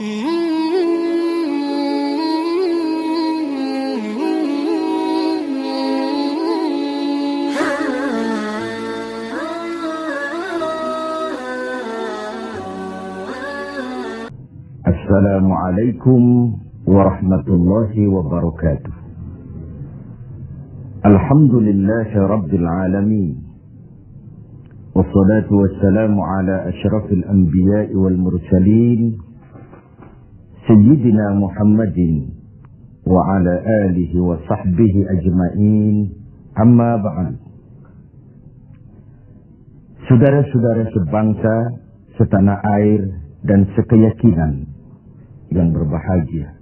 Assalamualaikum warahmatullahi wabarakatuh. Alhamdulillahi rabbil alamin. Wassalatu wassalamu ala asyrafil anbiya'i wal mursalin Sayyidina Muhammadin wa ala alihi wa sahbihi ajma'in. Amma ba'd. Saudara-saudara sebangsa, setanah air dan sekeyakinan yang berbahagia.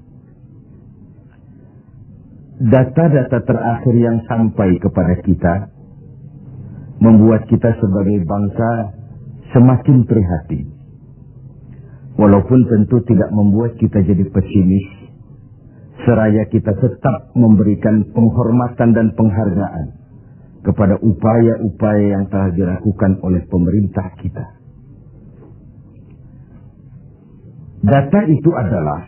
Data-data terakhir yang sampai kepada kita membuat kita sebagai bangsa semakin prihatin. Walaupun tentu tidak membuat kita jadi pesimis, seraya kita tetap memberikan penghormatan dan penghargaan kepada upaya-upaya yang telah dilakukan oleh pemerintah kita. Data itu adalah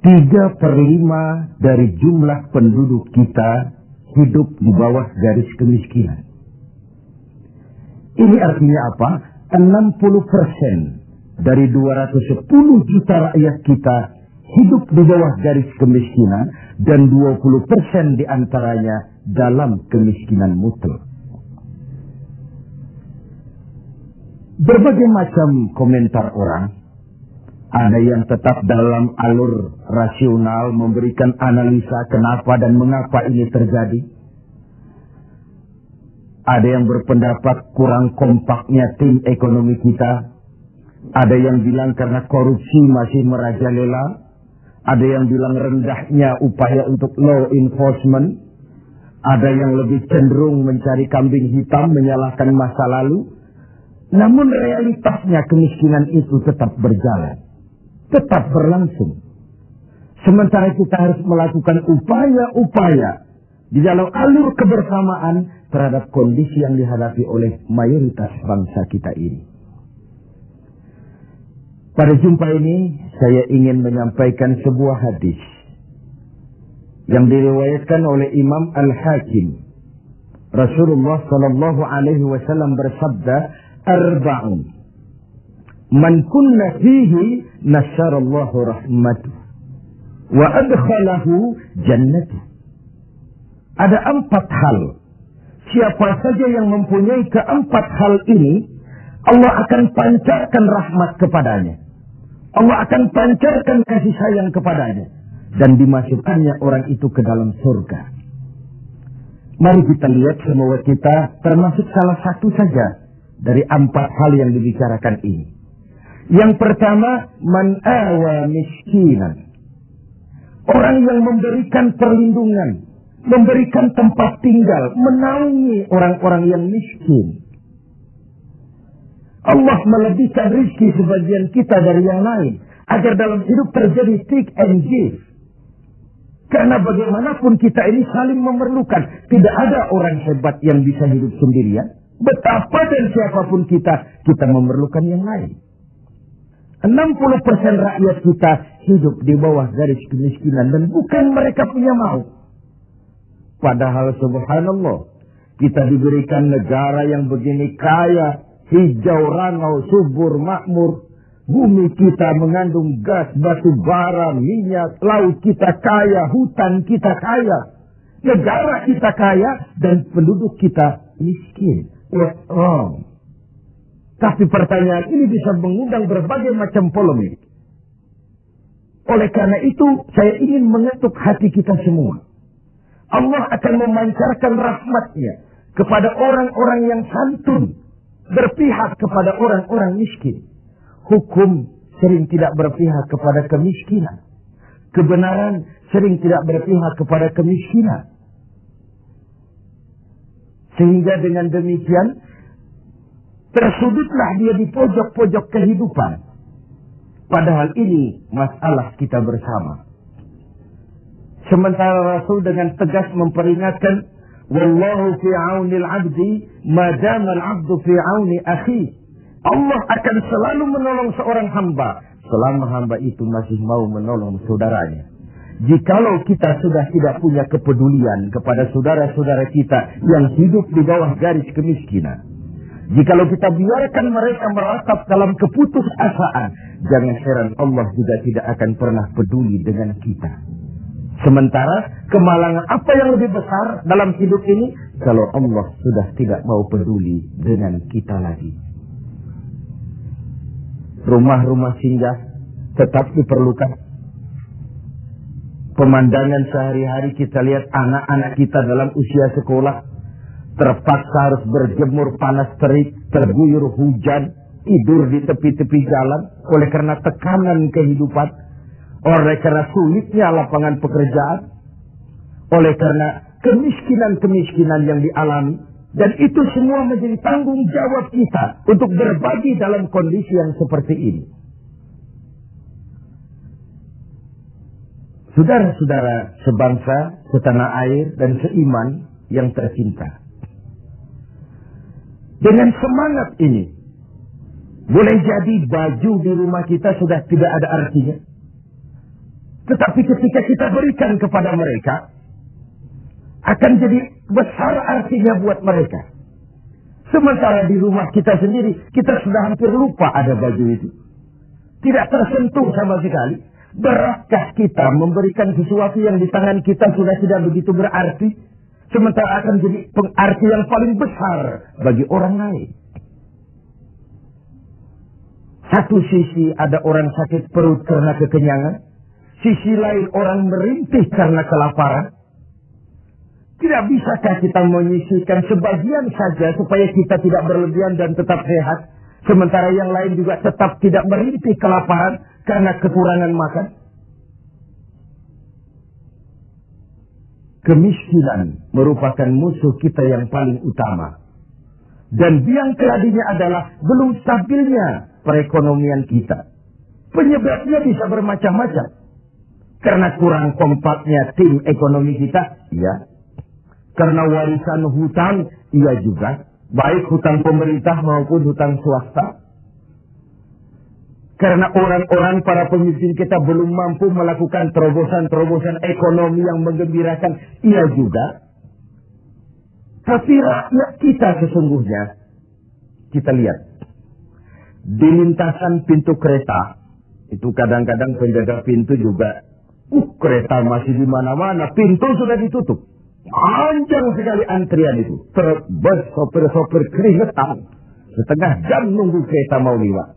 3/5 dari jumlah penduduk kita hidup di bawah garis kemiskinan. Ini artinya apa? 60% dari 210 juta rakyat kita hidup di bawah garis kemiskinan dan 20% diantaranya dalam kemiskinan mutlak. Berbagai macam komentar orang, ada yang tetap dalam alur rasional memberikan analisa kenapa dan mengapa ini terjadi. Ada yang berpendapat kurang kompaknya tim ekonomi kita. Ada yang bilang karena korupsi masih merajalela. Ada yang bilang rendahnya upaya untuk law enforcement. Ada yang lebih cenderung mencari kambing hitam, menyalahkan masa lalu. Namun realitasnya kemiskinan itu tetap berjalan, tetap berlangsung. Sementara kita harus melakukan upaya-upaya di dalam alur kebersamaan terhadap kondisi yang dihadapi oleh mayoritas bangsa kita ini. Pada jumpa ini saya ingin menyampaikan sebuah hadis yang diriwayatkan oleh Imam Al-Hakim. Rasulullah sallallahu alaihi wasallam bersabda, Arba'un man kunna fihi nasyarallahu rahmatuh wa adkhalahu jannatuh. Ada 4 hal. Siapa saja yang mempunyai keempat hal ini, Allah akan pancarkan rahmat kepadanya. Allah akan pancarkan kasih sayang kepadanya dan dimasukkannya orang itu ke dalam surga. Mari kita lihat semua kita termasuk salah satu saja dari 4 hal yang dibicarakan ini. Yang pertama, man awa miskinan. Orang yang memberikan perlindungan, memberikan tempat tinggal, menaungi orang-orang yang miskin. Allah melebihkan rezeki sebagian kita dari yang lain, agar dalam hidup terjadi take and give. Karena bagaimanapun kita ini saling memerlukan. Tidak ada orang hebat yang bisa hidup sendirian. Betapa dan siapapun kita memerlukan yang lain. 60% rakyat kita hidup di bawah garis kemiskinan dan bukan mereka punya mau. Padahal subhanallah, kita diberikan negara yang begini kaya, hijau, rangau, subur, makmur. Bumi kita mengandung gas, batu bara, minyak, laut kita kaya, hutan kita kaya. Negara kita kaya dan penduduk kita miskin. What's wrong? Tapi pertanyaan ini bisa mengundang berbagai macam polemik. Oleh karena itu, saya ingin mengetuk hati kita semua. Allah akan memancarkan rahmatnya kepada orang-orang yang santun, berpihak kepada orang-orang miskin. Hukum sering tidak berpihak kepada kemiskinan. Kebenaran sering tidak berpihak kepada kemiskinan. Sehingga dengan demikian, tersudutlah dia di pojok-pojok kehidupan. Padahal ini masalah kita bersama. Sementara Rasul dengan tegas memperingatkan, Wallahu fi aunil abdi, madama al-abdu fi auni akhi. Allah akan selalu menolong seorang hamba selama hamba itu masih mau menolong saudaranya. Jikalau kita sudah tidak punya kepedulian kepada saudara-saudara kita yang hidup di bawah garis kemiskinan, jikalau kita biarkan mereka meratap dalam keputusasaan, jangan heran Allah juga tidak akan pernah peduli dengan kita. Sementara kemalangan apa yang lebih besar dalam hidup ini kalau Allah sudah tidak mau peduli dengan kita lagi. Rumah-rumah singgah tetap diperlukan. Pemandangan sehari-hari kita lihat anak-anak kita dalam usia sekolah terpaksa harus berjemur panas terik, terguyur hujan, tidur di tepi-tepi jalan oleh karena tekanan kehidupan, oleh karena sulitnya lapangan pekerjaan, oleh karena kemiskinan-kemiskinan yang dialami. Dan itu semua menjadi tanggung jawab kita untuk berbagi dalam kondisi yang seperti ini. Saudara-saudara sebangsa, setanah air, dan seiman yang tercinta. Dengan semangat ini, boleh jadi baju di rumah kita sudah tidak ada artinya. Tetapi ketika kita berikan kepada mereka, akan jadi besar artinya buat mereka. Sementara di rumah kita sendiri, kita sudah hampir lupa ada baju itu. Tidak tersentuh sama sekali. Beratkah kita memberikan sesuatu yang di tangan kita sudah tidak begitu berarti, sementara akan jadi pengarti yang paling besar bagi orang lain. Satu sisi ada orang sakit perut karena kekenyangan, sisi lain orang merintih karena kelaparan. Tidak bisakah kita menyisihkan sebagian saja supaya kita tidak berlebihan dan tetap sehat, sementara yang lain juga tetap tidak merintih kelaparan karena kekurangan makan? Kemiskinan merupakan musuh kita yang paling utama. Dan biang keladinya adalah belum stabilnya perekonomian kita. Penyebabnya bisa bermacam-macam. Karena kurang kompaknya tim ekonomi kita, iya. Karena warisan hutang, iya juga. Baik hutang pemerintah maupun hutang swasta. Karena orang-orang para pemimpin kita belum mampu melakukan terobosan-terobosan ekonomi yang menggembirakan, iya juga. Tapi rakyat kita sesungguhnya, kita lihat. Di lintasan pintu kereta, itu kadang-kadang penjaga pintu juga, kereta masih di mana-mana, pintu sudah ditutup. Panjang sekali antrian itu. Terbes sopir-sopir keringetan. Setengah jam nunggu kereta mau lewat.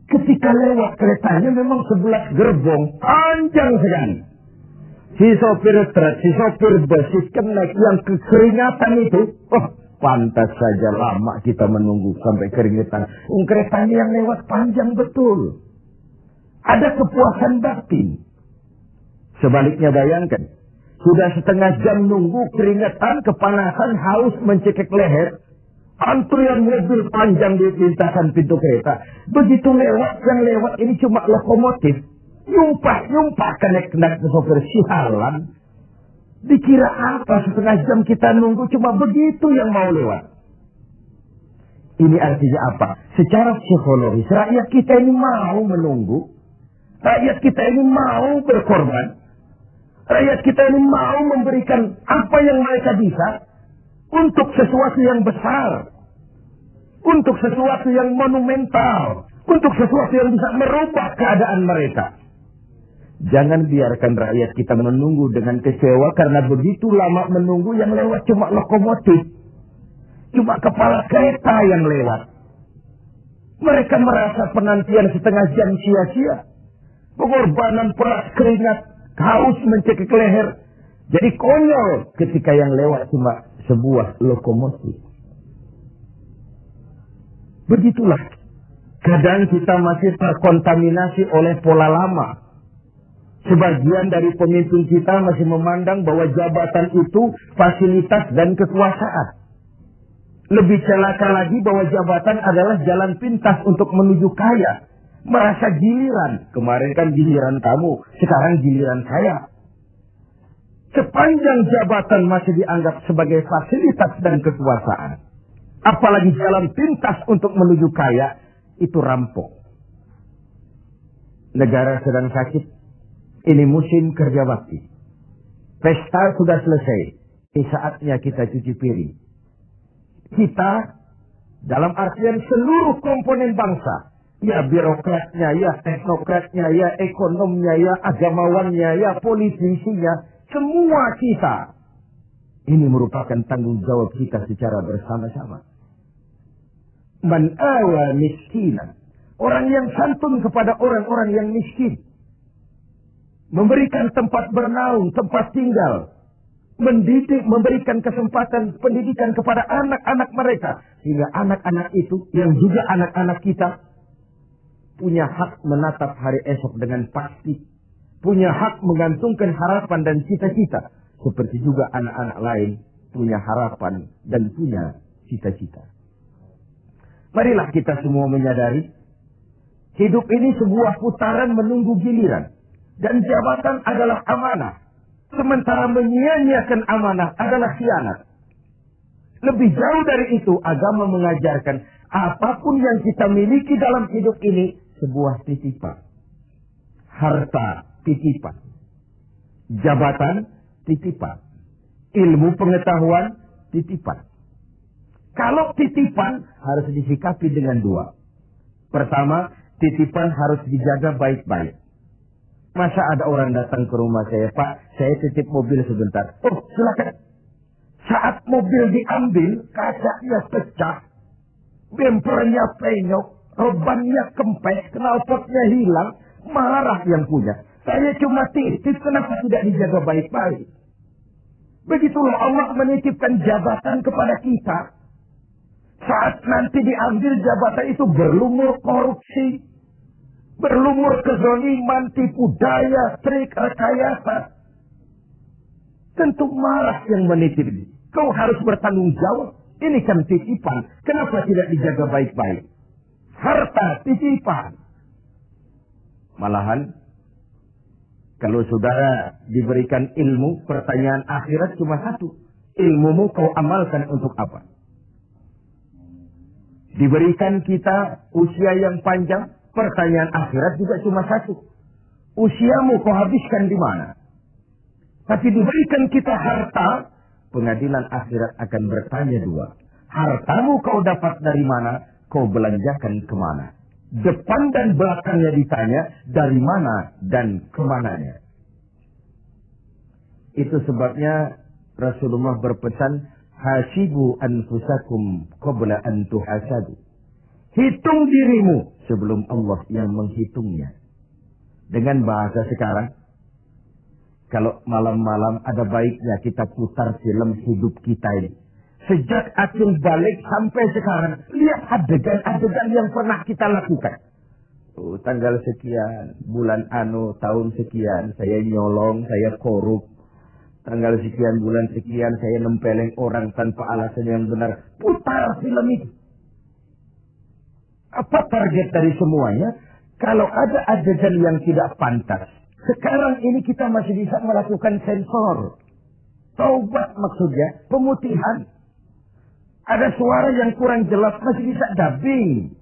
Ketika lewat keretanya memang 11 gerbong, panjang sekali. Si sopir truk, si sopir bus, si kenek yang keringatan itu, pantas saja lama kita menunggu sampai keringetan. Keretanya yang lewat panjang betul. Ada kepuasan batin. Sebaliknya bayangkan, sudah setengah jam nunggu keringetan, kepanasan, haus mencekik leher. Antrian mobil panjang di lintasan pintu kereta. Begitu lewat, yang lewat ini cuma lokomotif. Nyumpah kenek-kenek ke sopir sialan. Dikira apa setengah jam kita nunggu cuma begitu yang mau lewat. Ini artinya apa? Secara psikologis, rakyat kita ini mau menunggu. Rakyat kita ini mau berkorban. Rakyat kita ini mau memberikan apa yang mereka bisa. Untuk sesuatu yang besar. Untuk sesuatu yang monumental. Untuk sesuatu yang bisa merubah keadaan mereka. Jangan biarkan rakyat kita menunggu dengan kecewa karena begitu lama menunggu yang lewat cuma lokomotif. Cuma kepala kereta yang lewat. Mereka merasa penantian setengah jam sia-sia. Pengorbanan peras keringat, haus mencekik leher. Jadi konyol ketika yang lewat cuma sebuah lokomotif. Begitulah. Kadang kita masih terkontaminasi oleh pola lama. Sebagian dari pemimpin kita masih memandang bahwa jabatan itu fasilitas dan kekuasaan. Lebih celaka lagi bahwa jabatan adalah jalan pintas untuk menuju kaya. Merasa giliran. Kemarin kan giliran kamu, sekarang giliran saya. Sepanjang jabatan masih dianggap sebagai fasilitas dan kekuasaan, apalagi jalan pintas untuk menuju kaya, itu rampok. Negara sedang sakit. Ini musim kerja bakti. Pesta sudah selesai. Ini saatnya kita cuci piring. Kita, dalam artian seluruh komponen bangsa. Ya birokratnya, ya teknokratnya, ya ekonomnya, ya agamawannya, ya politisinya. Semua kita. Ini merupakan tanggung jawab kita secara bersama-sama. Man awa miskinan. Orang yang santun kepada orang-orang yang miskin. Memberikan tempat bernaung, tempat tinggal. Mendidik, memberikan kesempatan pendidikan kepada anak-anak mereka. Sehingga anak-anak itu, yang juga anak-anak kita, punya hak menatap hari esok dengan pasti. Punya hak menggantungkan harapan dan cita-cita. Seperti juga anak-anak lain punya harapan dan punya cita-cita. Marilah kita semua menyadari, hidup ini sebuah putaran menunggu giliran. Dan jabatan adalah amanah. Sementara menyia-nyiakan amanah adalah khianat. Lebih jauh dari itu, agama mengajarkan apapun yang kita miliki dalam hidup ini sebuah titipan. Harta titipan. Jabatan titipan. Ilmu pengetahuan titipan. Kalau titipan harus disikapi dengan dua. Pertama, titipan harus dijaga baik-baik. Masa ada orang datang ke rumah saya, Pak, saya titip mobil sebentar. Oh, silakan. Saat mobil diambil, kacanya pecah, bempernya penyok, robannya kempes, knalpotnya hilang, marah yang punya. Saya cuma titip, kenapa tidak dijaga baik-baik? Begitulah Allah menitipkan jabatan kepada kita. Saat nanti diambil jabatan itu berlumur korupsi, berlumur kezaliman, tipu daya, trik, rekayasa. Tentu marah yang menitip. Kau harus bertanggung jawab. Ini kan titipan. Kenapa tidak dijaga baik-baik? Harta titipan. Malahan, kalau saudara diberikan ilmu, pertanyaan akhirat cuma satu. Ilmumu kau amalkan untuk apa? Diberikan kita usia yang panjang, pertanyaan akhirat juga cuma satu. Usiamu kau habiskan di mana? Tapi diberikan kita harta, pengadilan akhirat akan bertanya dua. Hartamu kau dapat dari mana? Kau belanjakan kemana? Depan dan belakangnya ditanya, dari mana dan kemananya. Itu sebabnya Rasulullah berpesan, hasibu anfusakum qabla an tuhasadu. Hitung dirimu sebelum Allah yang menghitungnya. Dengan bahasa sekarang, kalau malam-malam ada baiknya kita putar film hidup kita ini. Sejak akil balik sampai sekarang, lihat adegan-adegan yang pernah kita lakukan. Oh, tanggal sekian, bulan tahun sekian, saya nyolong, saya korup. Tanggal sekian, bulan sekian, saya nempeleng orang tanpa alasan yang benar. Putar film itu. Apa target dari semuanya? Kalau ada adegan yang tidak pantas, sekarang ini kita masih bisa melakukan sensor. Taubat maksudnya, pemutihan. Ada suara yang kurang jelas, masih bisa dubbing.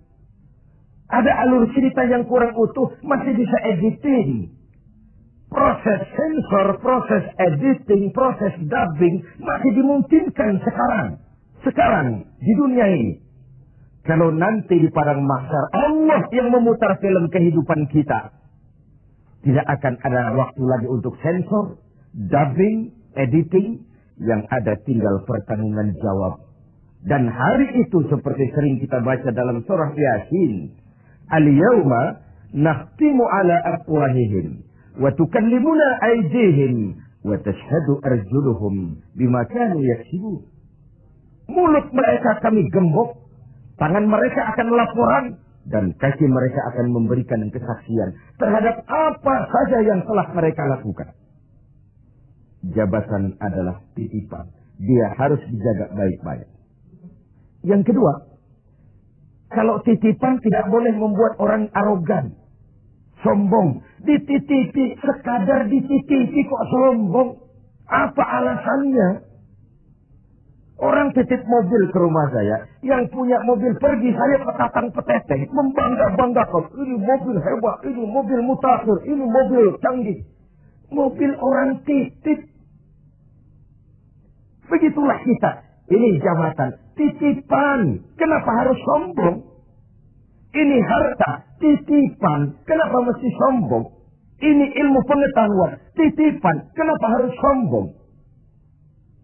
Ada alur cerita yang kurang utuh, masih bisa editing. Proses sensor, proses editing, proses dubbing masih dimungkinkan sekarang. Sekarang, di dunia ini. Kalau nanti di padang mahsyar Allah yang memutar film kehidupan kita, tidak akan ada waktu lagi untuk sensor, dubbing, editing, yang ada tinggal pertanggungan jawab. Dan hari itu seperti sering kita baca dalam surah Yasin, al-yawma nakhtimu ala afwahihim wa tukallimuna aydihim wa tashhadu arjuluhum bima kanu yaksibun. Mulut mereka kami gembok, tangan mereka akan laporan, dan kaki mereka akan memberikan kesaksian terhadap apa saja yang telah mereka lakukan. Jabatan adalah titipan. Dia harus dijaga baik-baik. Yang kedua, kalau titipan tidak boleh membuat orang arogan, sombong. Dititipi, sekadar dititipi kok sombong. Apa alasannya? Orang titip mobil ke rumah saya, yang punya mobil pergi, saya petatang peteteng, membangga-banggakan. Ini mobil hebat, ini mobil mutakhir, ini mobil canggih. Mobil orang titip. Begitulah kita. Ini jabatan, titipan. Kenapa harus sombong? Ini harta, titipan. Kenapa mesti sombong? Ini ilmu pengetahuan, titipan. Kenapa harus sombong?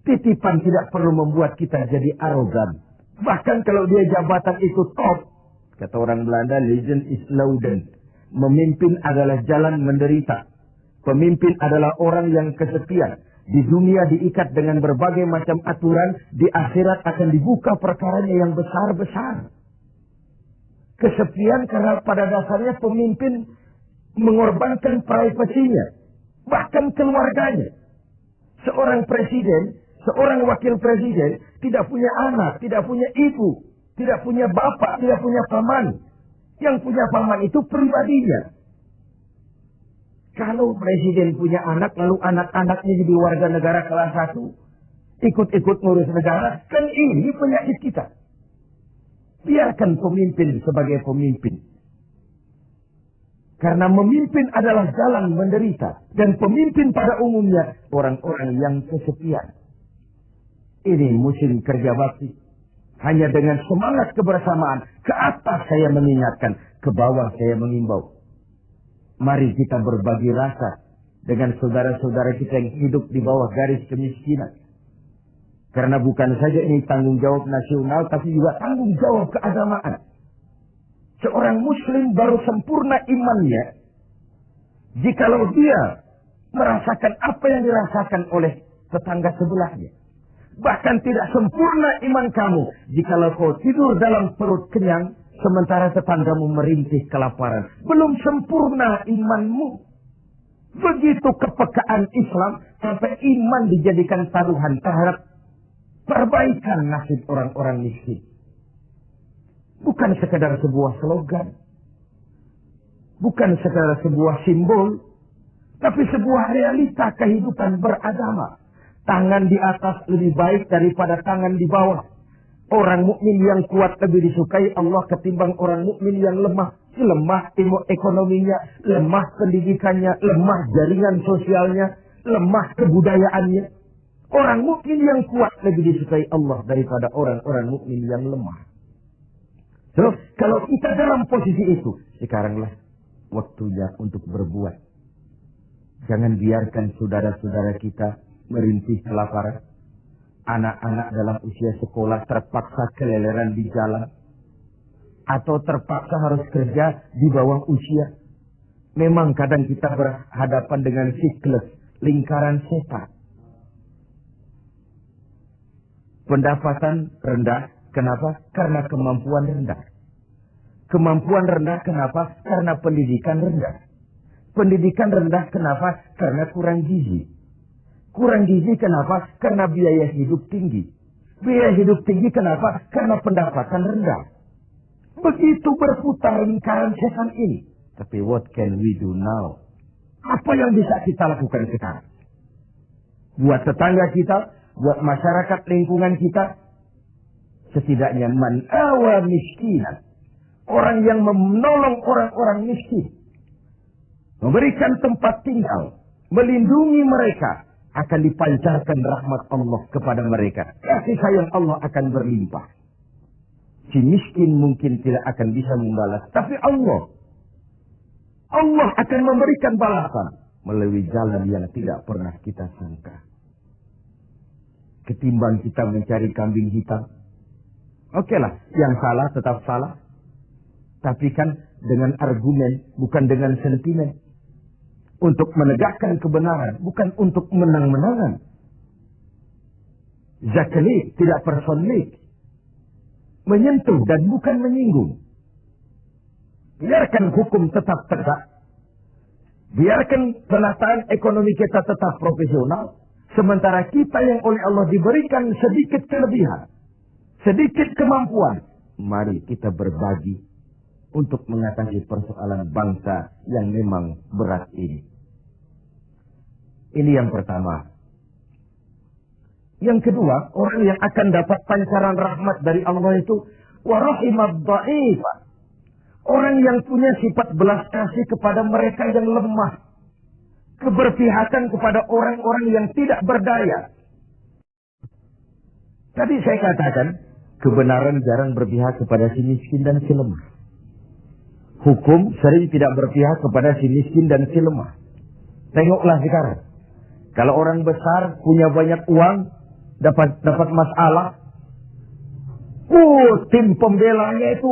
Titipan tidak perlu membuat kita jadi arogan. Bahkan kalau dia jabatan itu top. Kata orang Belanda, legend is louden. Memimpin adalah jalan menderita. Pemimpin adalah orang yang kesepian. Di dunia diikat dengan berbagai macam aturan. Di akhirat akan dibuka perkaranya yang besar-besar. Kesepian karena pada dasarnya pemimpin mengorbankan privasinya. Bahkan keluarganya. Seorang presiden, seorang wakil presiden tidak punya anak, tidak punya ibu, tidak punya bapak, tidak punya paman. Yang punya paman itu pribadinya. Kalau presiden punya anak, lalu anak-anaknya jadi warga negara kelas 1, ikut-ikut ngurus negara, kan ini penyakit kita. Biarkan pemimpin sebagai pemimpin. Karena memimpin adalah jalan menderita. Dan pemimpin pada umumnya orang-orang yang kesepian. Ini musim kerja bakti. Hanya dengan semangat kebersamaan. Ke atas saya mengingatkan. Ke bawah saya mengimbau. Mari kita berbagi rasa. Dengan saudara-saudara kita yang hidup di bawah garis kemiskinan. Karena bukan saja ini tanggung jawab nasional. Tapi juga tanggung jawab keagamaan. Seorang muslim baru sempurna imannya. Jikalau dia merasakan apa yang dirasakan oleh tetangga sebelahnya. Bahkan tidak sempurna iman kamu jikalau kau tidur dalam perut kenyang sementara tetanggamu merintih kelaparan. Belum sempurna imanmu. Begitu kepekaan Islam sampai iman dijadikan taruhan terhadap perbaikan nasib orang-orang miskin. Bukan sekadar sebuah slogan. Bukan sekadar sebuah simbol. Tapi sebuah realita kehidupan beragama. Tangan di atas lebih baik daripada tangan di bawah. Orang mukmin yang kuat lebih disukai Allah ketimbang orang mukmin yang lemah. Lemah ekonominya, lemah pendidikannya, lemah jaringan sosialnya, lemah kebudayaannya. Orang mukmin yang kuat lebih disukai Allah daripada orang-orang mukmin yang lemah. So, kalau kita dalam posisi itu, sekaranglah waktunya untuk berbuat. Jangan biarkan saudara-saudara kita merintih kelaparan. Anak-anak dalam usia sekolah terpaksa keleleran di jalan. Atau terpaksa harus kerja di bawah usia. Memang kadang kita berhadapan dengan siklus, lingkaran setan. Pendapatan rendah. Kenapa? Karena kemampuan rendah. Kemampuan rendah kenapa? Karena pendidikan rendah. Pendidikan rendah kenapa? Karena kurang gizi. Kurang gizi kenapa? Karena biaya hidup tinggi. Biaya hidup tinggi kenapa? Karena pendapatan rendah. Begitu berputar lingkaran setan ini. Tapi what can we do now? Apa yang bisa kita lakukan sekarang? Buat tetangga kita, buat masyarakat lingkungan kita, setidaknya man awa miskinan. Orang yang menolong orang-orang miskin. Memberikan tempat tinggal. Melindungi mereka. Akan dipancarkan rahmat Allah kepada mereka. Kasih sayang Allah akan berlimpah. Si miskin mungkin tidak akan bisa membalas. Tapi Allah akan memberikan balasan. Melalui jalan yang tidak pernah kita sangka. Ketimbang kita mencari kambing hitam. Oke lah, yang salah tetap salah. Tapi kan dengan argumen, bukan dengan sentimen. Untuk menegakkan kebenaran, bukan untuk menang-menangan. Zakalik, tidak personik. Menyentuh dan bukan menyinggung. Biarkan hukum tetap tegak. Biarkan penataan ekonomi kita tetap profesional. Sementara kita yang oleh Allah diberikan sedikit kelebihan. Sedikit kemampuan. Mari kita berbagi untuk mengatasi persoalan bangsa yang memang berat ini. Ini yang pertama. Yang kedua, orang yang akan dapat pancaran rahmat dari Allah itu warahimad dha'ifa. Orang yang punya sifat belas kasih kepada mereka yang lemah. Keberpihakan kepada orang-orang yang tidak berdaya. Tadi saya katakan, kebenaran jarang berpihak kepada si miskin dan si lemah. Hukum sering tidak berpihak kepada si miskin dan si lemah. Tengoklah sekarang. Kalau orang besar punya banyak uang, dapat masalah. Tim pembelanya itu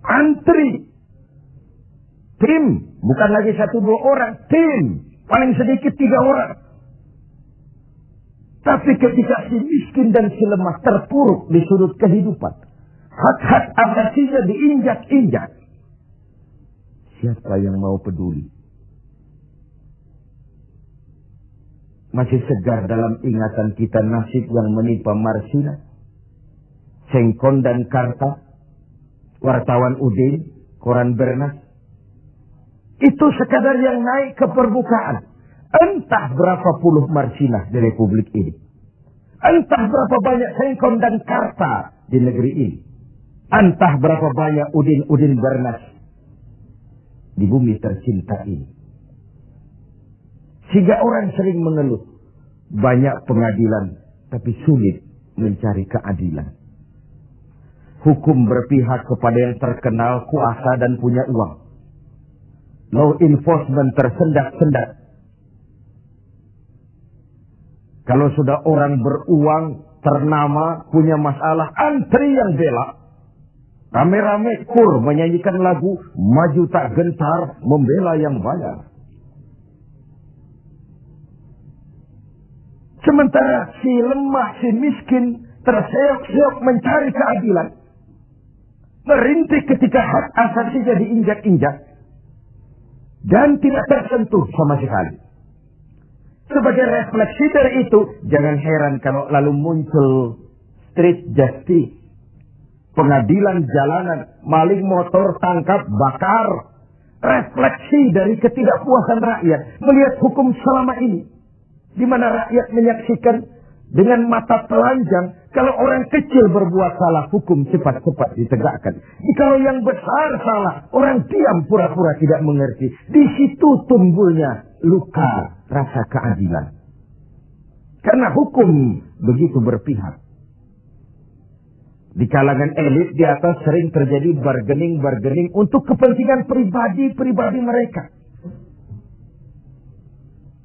antri. Tim, bukan lagi 1-2 orang. Tim, paling sedikit 3 orang. Tapi ketika si miskin dan si lemah terpuruk di sudut kehidupan, hak-hak asasinya diinjak-injak, siapa yang mau peduli? Masih segar dalam ingatan kita nasib yang menimpa Marsina, Sengkon dan Karta, wartawan Udin, koran Bernas. Itu sekadar yang naik ke permukaan. Entah berapa puluh Marsina di Republik ini. Entah berapa banyak Sengkon dan Karta di negeri ini. Entah berapa banyak Udin Bernas di bumi tercinta ini. Sehingga orang sering mengeluh. Banyak pengadilan, tapi sulit mencari keadilan. Hukum berpihak kepada yang terkenal, kuasa, dan punya uang. Law enforcement tersendat-sendat. Kalau sudah orang beruang, ternama, punya masalah, antri yang bela. Rame-rame kur menyanyikan lagu, maju tak gentar, membela yang bayar. Sementara si lemah, si miskin, terseok-seok mencari keadilan. Merintih ketika hak asasinya diinjak-injak. Dan tidak tersentuh sama sekali. Sebagai refleksi dari itu, jangan heran kalau lalu muncul street justice. Pengadilan jalanan, maling motor, tangkap, bakar. Refleksi dari ketidakpuasan rakyat melihat hukum selama ini. Di mana rakyat menyaksikan dengan mata telanjang kalau orang kecil berbuat salah, hukum cepat-cepat ditegakkan. Kalau yang besar salah, orang diam pura-pura tidak mengerti. Di situ tumbuhnya luka rasa keadilan. Karena hukum begitu berpihak. Di kalangan elit di atas sering terjadi bargaining untuk kepentingan pribadi mereka.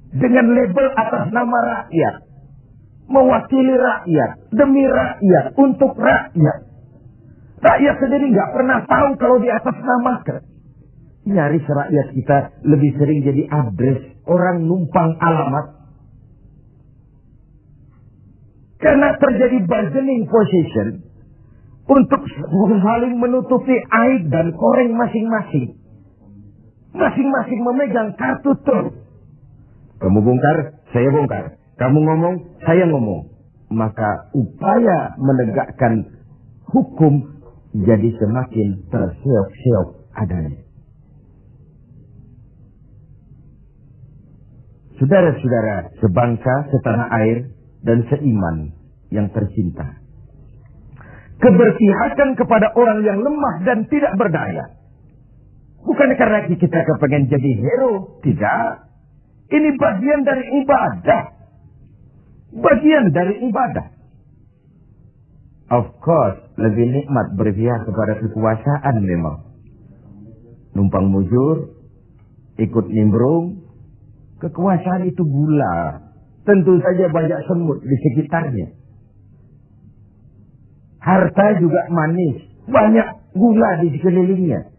Dengan label atas nama rakyat. Mewakili rakyat. Demi rakyat. Untuk rakyat. Rakyat sendiri nggak pernah tahu kalau di atas namakan. Nyaris rakyat kita lebih sering jadi address. Orang numpang alamat. Karena terjadi bargaining position. Untuk saling menutupi aib dan koreng masing-masing. Masing-masing memegang kartu truf. Kamu bongkar, saya bongkar. Kamu ngomong, saya ngomong. Maka upaya menegakkan hukum jadi semakin terseok-seok adanya. Saudara-saudara sebangsa, setanah air, dan seiman yang tercinta. Keberpihakan kepada orang yang lemah dan tidak berdaya. Bukan karena kita kepengen jadi hero. Tidak. Ini bagian dari ibadah. Bagian dari ibadah. Of course, lebih nikmat berpihak kepada kekuasaan memang. Numpang mujur, ikut nimbrung. Kekuasaan itu gula. Tentu saja banyak semut di sekitarnya. Harta juga manis. Banyak gula di sekelilingnya.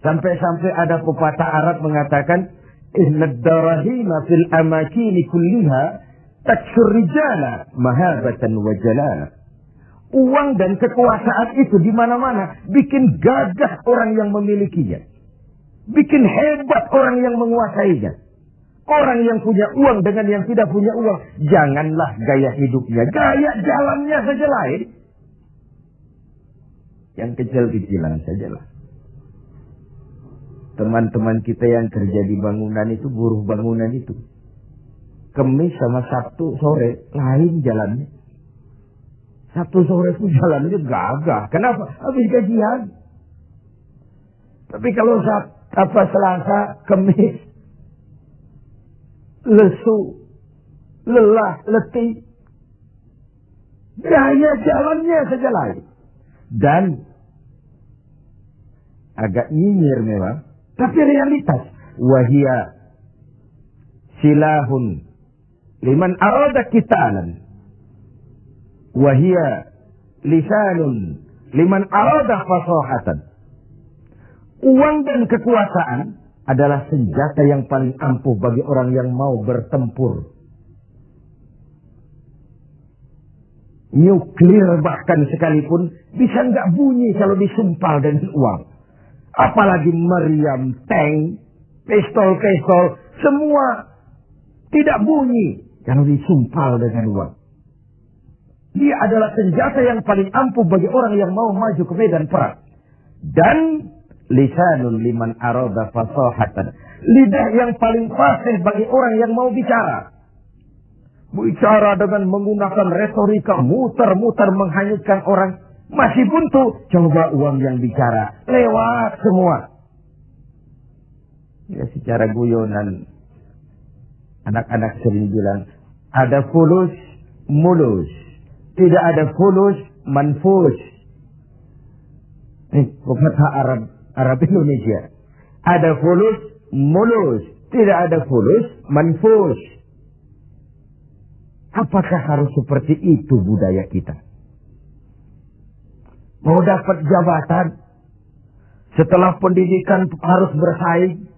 Sampai-sampai ada pepatah Arab mengatakan, Innad darahima fil amakini kulliha taksur rijala mahabatan wa jalala. Uang dan kekuasaan itu di mana-mana bikin gagah orang yang memilikinya. Bikin hebat orang yang menguasainya. Orang yang punya uang dengan yang tidak punya uang, janganlah gaya hidupnya, gaya jalannya saja lain. Yang kecil-kecilan sajalah. Teman-teman kita yang kerja di bangunan itu, buruh bangunan itu. Kemis sama Sabtu sore lain jalannya. Sabtu sore pun jalannya gagah. Kenapa? Habis gajian. Tapi kalau Selasa, Kemis, lesu, lelah, letih, gaya jalannya saja lain. Dan agak nyinyir memang, tapi realitas. Wahia silahun liman arada qitalan. Wahia lisanun liman arada fasahatan. Uang dan kekuasaan adalah senjata yang paling ampuh bagi orang yang mau bertempur. Nuklir bahkan sekalipun bisa nggak bunyi kalau disumpal dengan uang. Apalagi meriam, tank, pistol, semua tidak bunyi kalau disumpal dengan uang. Dia adalah senjata yang paling ampuh bagi orang yang mau maju ke medan perang. Dan lisanun liman arada fasahatan. Lidah yang paling fasih bagi orang yang mau bicara. Bicara dengan menggunakan retorika muter-muter menghanyutkan orang. Masih buntu. Coba uang yang bicara. Lewat semua. Ya secara guyonan. Anak-anak sering bilang. Ada fulus, mulus. Tidak ada fulus, manfus. Pepatah Arab Indonesia. Ada fulus, mulus. Tidak ada fulus, manfus. Apakah harus seperti itu budaya kita? Mau dapat jabatan, setelah pendidikan harus bersaing.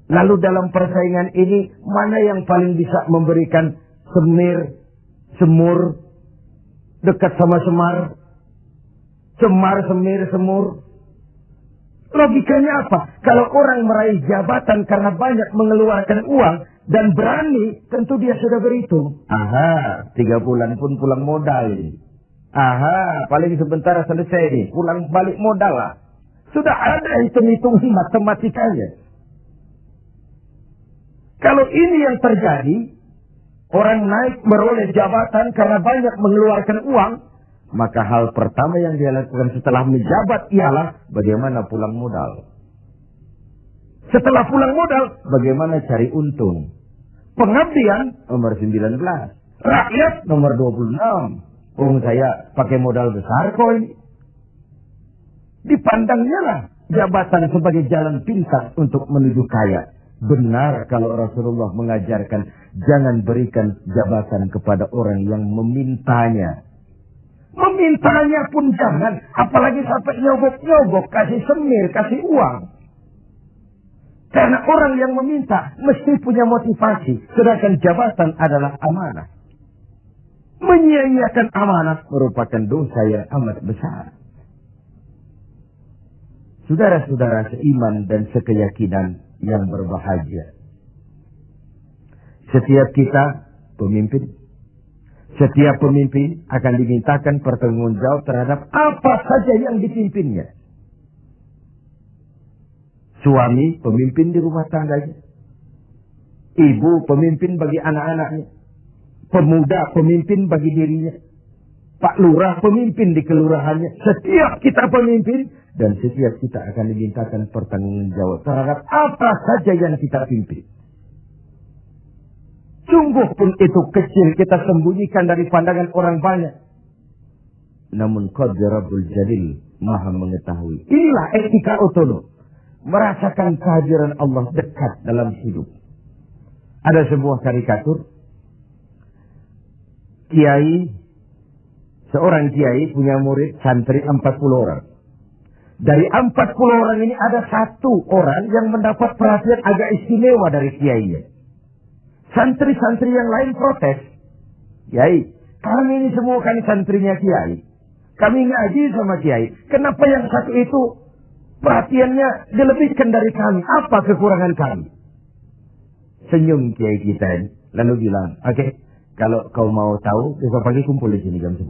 Lalu dalam persaingan ini, mana yang paling bisa memberikan semur, dekat sama semar, semur. Logikanya apa? Kalau orang meraih jabatan karena banyak mengeluarkan uang dan berani, tentu dia sudah berhitung. Aha, 3 bulan pun pulang modal ini. Aha, paling sebentar selesai nih, pulang balik modal lah. Sudah ada hitung-hitungan matematikanya. Kalau ini yang terjadi, orang naik meroleh jabatan karena banyak mengeluarkan uang, maka hal pertama yang dia lakukan setelah menjabat ialah bagaimana pulang modal. Setelah pulang modal, bagaimana cari untung. Pengabdian nomor 19. Rakyat nomor 26. Saya pakai modal besar kok ini. Dipandangnya lah jabatan sebagai jalan pintas untuk menuju kaya. Benar kalau Rasulullah mengajarkan jangan berikan jabatan kepada orang yang memintanya. Memintanya pun jangan. Apalagi sampai nyogok-nyogok, kasih semir, kasih uang. Karena orang yang meminta mesti punya motivasi. Sedangkan jabatan adalah amanah. Menyia-nyiakan amanah merupakan dosa yang amat besar. Saudara-saudara seiman dan sekeyakinan yang berbahagia. Setiap kita pemimpin. Setiap pemimpin akan dimintakan pertanggungjawab terhadap apa saja yang dipimpinnya. Suami pemimpin di rumah tangganya. Ibu pemimpin bagi anak-anaknya. Pemuda pemimpin bagi dirinya. Pak Lurah pemimpin di kelurahannya. Setiap kita pemimpin. Dan setiap kita akan dimintakan pertanggungjawab terhadap apa saja yang kita pimpin. Sungguh pun itu kecil kita sembunyikan dari pandangan orang banyak. Namun Qadir Rabbul Jalil maha mengetahui. Inilah etika otonom. Merasakan kehadiran Allah dekat dalam hidup. Ada sebuah karikatur. Seorang kiai punya murid santri 40 orang. Dari 40 orang ini ada 1 orang yang mendapat perhatian agak istimewa dari kiainya. Santri-santri yang lain protes. Kiai, kami ini semua kan santrinya kiai. Kami ngaji sama kiai. Kenapa yang satu itu perhatiannya dilebihkan dari kami? Apa kekurangan kami? Senyum kiai kita ini. Lalu bilang, oke, kalau kau mau tahu, besok pagi kumpul di sini jam 10.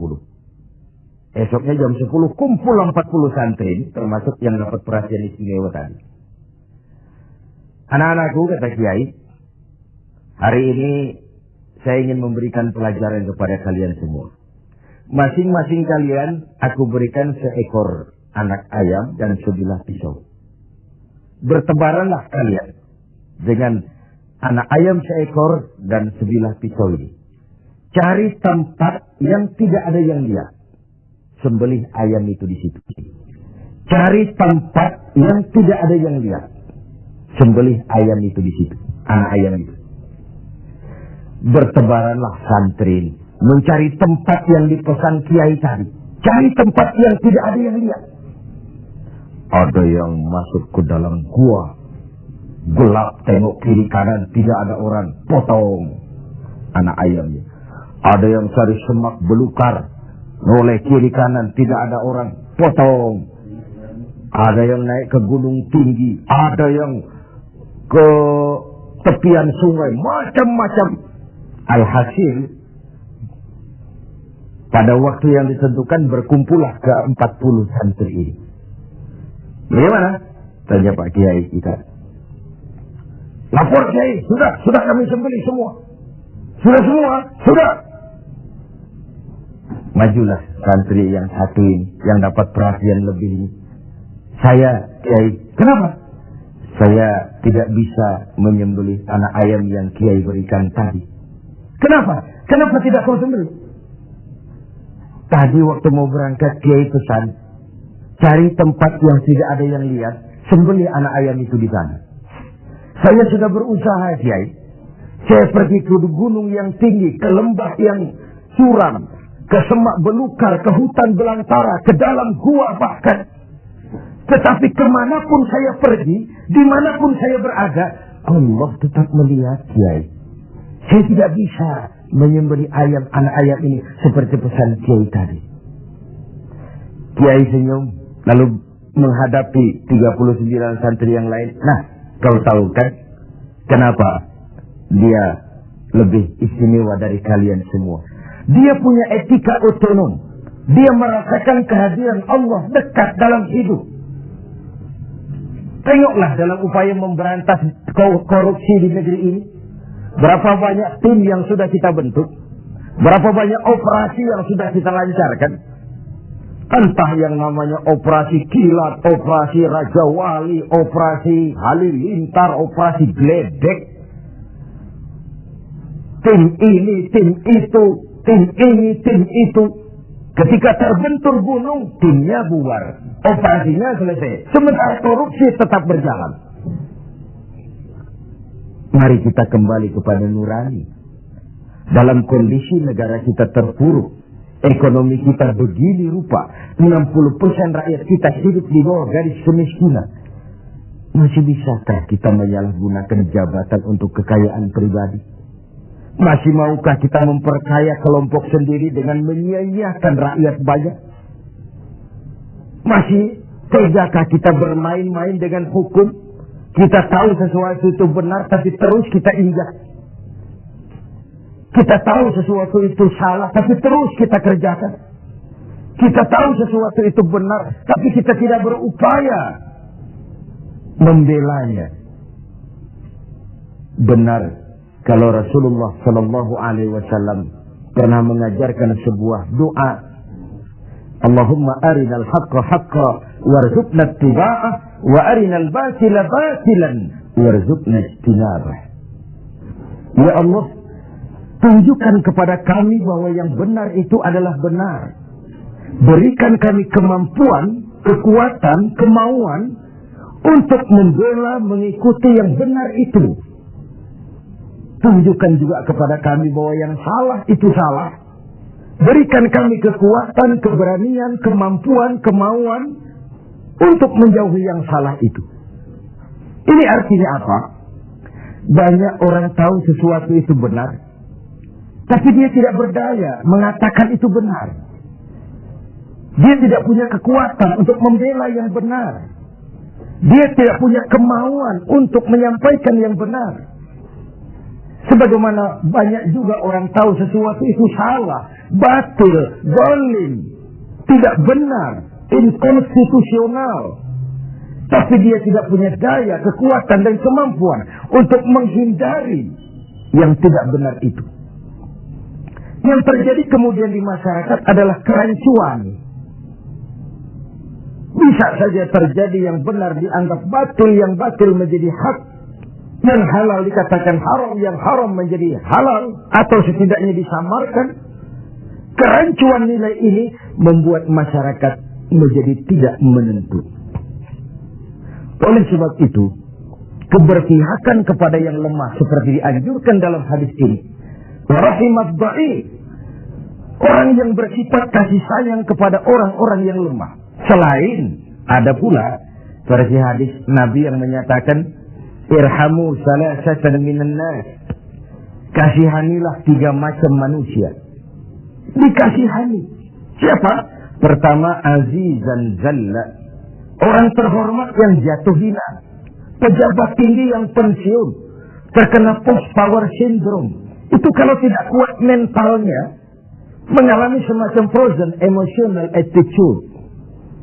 Esoknya jam 10 kumpul 40 santri, termasuk yang dapat perhatian istimewa tadi. Anak-anakku, kata kiai, Hari ini saya ingin memberikan pelajaran kepada kalian semua. Masing-masing kalian aku berikan seekor anak ayam dan sebilah pisau. Bertebaranlah kalian dengan anak ayam seekor dan sebilah pisau ini. Cari tempat yang tidak ada yang lihat. Sembelih ayam itu di situ. Cari tempat yang tidak ada yang lihat. Sembelih ayam itu di situ. Anak ayam itu. Bertebaranlah santri mencari tempat yang dipesan kiai tadi. Cari tempat yang tidak ada yang lihat. Ada yang masuk ke dalam gua. Gelap, tengok kiri kanan, tidak ada orang. Potong anak ayamnya. Ada yang cari semak belukar. Noleh kiri kanan, tidak ada orang. Potong. Ada yang naik ke gunung tinggi. Ada yang ke tepian sungai. Macam-macam. Alhasil, pada waktu yang ditentukan berkumpullah ke 40 santri ini. Bagaimana? Tanya Pak Kiai kita. Lapor Kiai, sudah kami sembelih semua. Sudah semua, sudah. Majulah santri yang satu ini, yang dapat perhatian lebih ini. Saya, Kiai, kenapa? Saya tidak bisa menyembelih anak ayam yang Kiai berikan tadi. Kenapa? Kenapa tidak kau sembelih? Tadi waktu mau berangkat Kiai pesan, cari tempat yang tidak ada yang lihat, sembelih anak ayam itu di sana. Saya sudah berusaha Kiai. Saya pergi ke gunung yang tinggi, ke lembah yang curam, ke semak belukar, ke hutan belantara, ke dalam gua bahkan. Tetapi kemanapun saya pergi, dimanapun saya berada, Allah tetap melihat Kiai. Saya tidak bisa menyembelih ayam, anak ayam ini seperti pesan Kiai tadi. Kiai senyum, lalu menghadapi 39 santri yang lain. Nah, kau tahu kan kenapa dia lebih istimewa dari kalian semua? Dia punya etika otonom. Dia merasakan kehadiran Allah dekat dalam hidup. Tengoklah dalam upaya memberantas korupsi di negeri ini. Berapa banyak tim yang sudah kita bentuk. Berapa banyak operasi yang sudah kita lancarkan. Entah yang namanya operasi kilat, operasi Raja Wali, operasi Halilintar, operasi Gledek. Tim ini, tim itu, tim ini, tim itu. Ketika terbentur gunung, timnya bubar. Operasinya selesai. Sementara korupsi tetap berjalan. Mari kita kembali kepada nurani. Dalam kondisi negara kita terpuruk, ekonomi kita begini rupa, 60% rakyat kita hidup di bawah garis kemiskinan. Masih bisakah kita menyalahgunakan jabatan untuk kekayaan pribadi? Masih maukah kita memperkaya kelompok sendiri dengan menyia-nyiakan rakyat banyak? Masih tegakah kita bermain-main dengan hukum? Kita tahu sesuatu itu benar, tapi terus kita injak. Kita tahu sesuatu itu salah, tapi terus kita kerjakan. Kita tahu sesuatu itu benar, tapi kita tidak berupaya membelanya. Benar, kalau Rasulullah Shallallahu Alaihi Wasallam pernah mengajarkan sebuah doa. Allahumma arinal haqqa haqqa warzuqna ittiba'ah wa arinal batila batilan warzuqna ijtinabah. Ya Allah, tunjukkan kepada kami bahwa yang benar itu adalah benar. Berikan kami kemampuan, kekuatan, kemauan untuk membela, mengikuti yang benar itu. Tunjukkan juga kepada kami bahwa yang salah itu salah. Berikan kami kekuatan, keberanian, kemampuan, kemauan untuk menjauhi yang salah itu. Ini artinya apa? Banyak orang tahu sesuatu itu benar, tapi dia tidak berdaya mengatakan itu benar. Dia tidak punya kekuatan untuk membela yang benar. Dia tidak punya kemauan untuk menyampaikan yang benar. Sebagaimana banyak juga orang tahu sesuatu itu salah, batil, zalim, tidak benar, inkonstitusional. Tapi dia tidak punya daya, kekuatan dan kemampuan untuk menghindari yang tidak benar itu. Yang terjadi kemudian di masyarakat adalah kerancuan. Bisa saja terjadi yang benar dianggap batil, yang batil menjadi hak, yang halal dikatakan haram, yang haram menjadi halal, atau setidaknya disamarkan. Kerancuan nilai ini membuat masyarakat menjadi tidak menentu. Oleh sebab itu, keberpihakan kepada yang lemah seperti dianjurkan dalam hadis ini. Rahimat dhaif, orang yang bersifat kasih sayang kepada orang-orang yang lemah. Selain ada pula versi hadis Nabi yang menyatakan irhamu salasatan minan nas, kasihanilah 3 macam manusia. Dikasihani siapa? Pertama, azizan zalla, orang terhormat yang jatuh hina, pejabat tinggi yang pensiun, terkena post power syndrome. Itu kalau tidak kuat mentalnya, mengalami semacam frozen emotional attitude.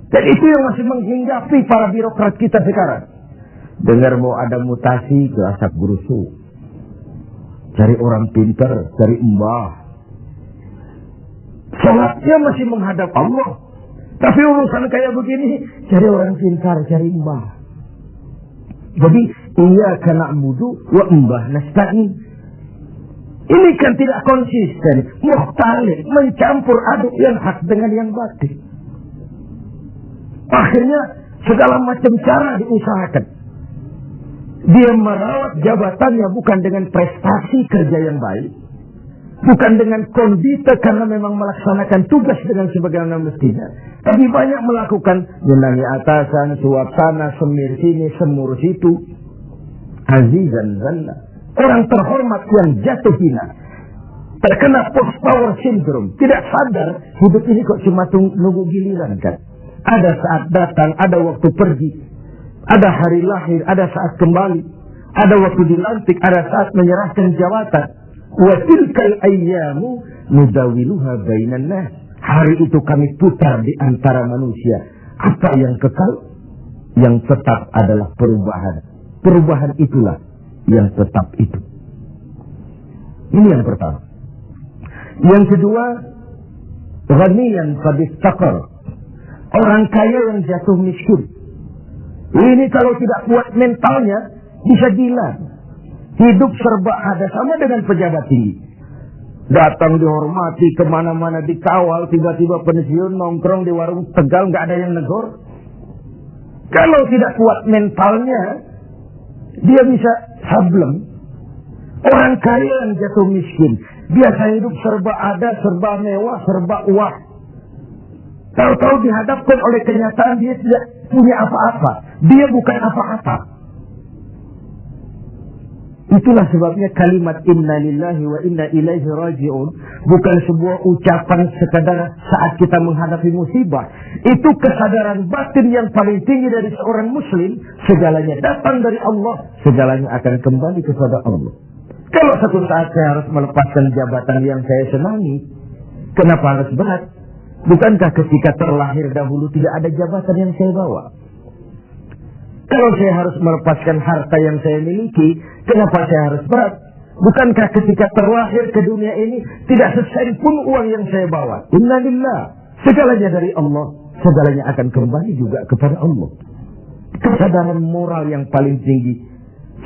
Dan itu yang masih menghinggapi para birokrat kita sekarang. Dengar mau ada mutasi ke asap berusuh, cari orang pintar, cari mbah. Sholatnya masih menghadap Allah, tapi urusan kayak begini, cari orang pintar, cari mbah. Jadi iyyaka na'budu wa mbah nasta'in. Ini kan tidak konsisten, mukhtalif, mencampur aduk yang hak dengan yang batil. Akhirnya segala macam cara diusahakan. Dia merawat jabatannya bukan dengan prestasi kerja yang baik, bukan dengan kondite karena memang melaksanakan tugas dengan sebagaimana mestinya, tapi banyak melakukan menangi atasan, suap sana, semir sini, semur situ. Azizan zalla, orang terhormat yang jatuh hina, terkena post power syndrome, tidak sadar hidup ini kok cuma nunggu giliran kan. Ada saat datang, ada waktu pergi, ada hari lahir, ada saat kembali, ada waktu dilantik, ada saat menyerahkan jabatan. Wa tilkal ayyamu nudawiluha bainan nas. Hari itu kami putar di antara manusia. Apa yang kekal? Yang tetap adalah perubahan. Perubahan itulah yang tetap itu. Ini yang pertama. Yang kedua, ghaniyan qad iftaqar, orang kaya yang jatuh miskin. Ini kalau tidak kuat mentalnya bisa gila. Hidup serba ada, sama dengan pejabat tinggi. Datang dihormati, kemana-mana dikawal, tiba-tiba pensiun nongkrong di warung Tegal nggak ada yang negor. Kalau tidak kuat mentalnya, dia bisa sableng. Orang kaya yang jatuh miskin, biasa hidup serba ada, serba mewah, serba uang. Tahu-tahu dihadapkan oleh kenyataan dia tidak punya apa-apa. Dia bukan apa-apa. Itulah sebabnya kalimat inna lillahi wa inna ilaihi raji'un bukan sebuah ucapan sekadar saat kita menghadapi musibah. Itu kesadaran batin yang paling tinggi dari seorang muslim. Segalanya datang dari Allah, segalanya akan kembali kepada Allah. Kalau satu saat saya harus melepaskan jabatan yang saya senangi, kenapa harus berat? Bukankah ketika terlahir dahulu tidak ada jabatan yang saya bawa? Kalau saya harus melepaskan harta yang saya miliki, kenapa saya harus berat? Bukankah ketika terlahir ke dunia ini tidak sesen pun uang yang saya bawa? Inna lillah, segalanya dari Allah, segalanya akan kembali juga kepada Allah. Kesadaran moral yang paling tinggi,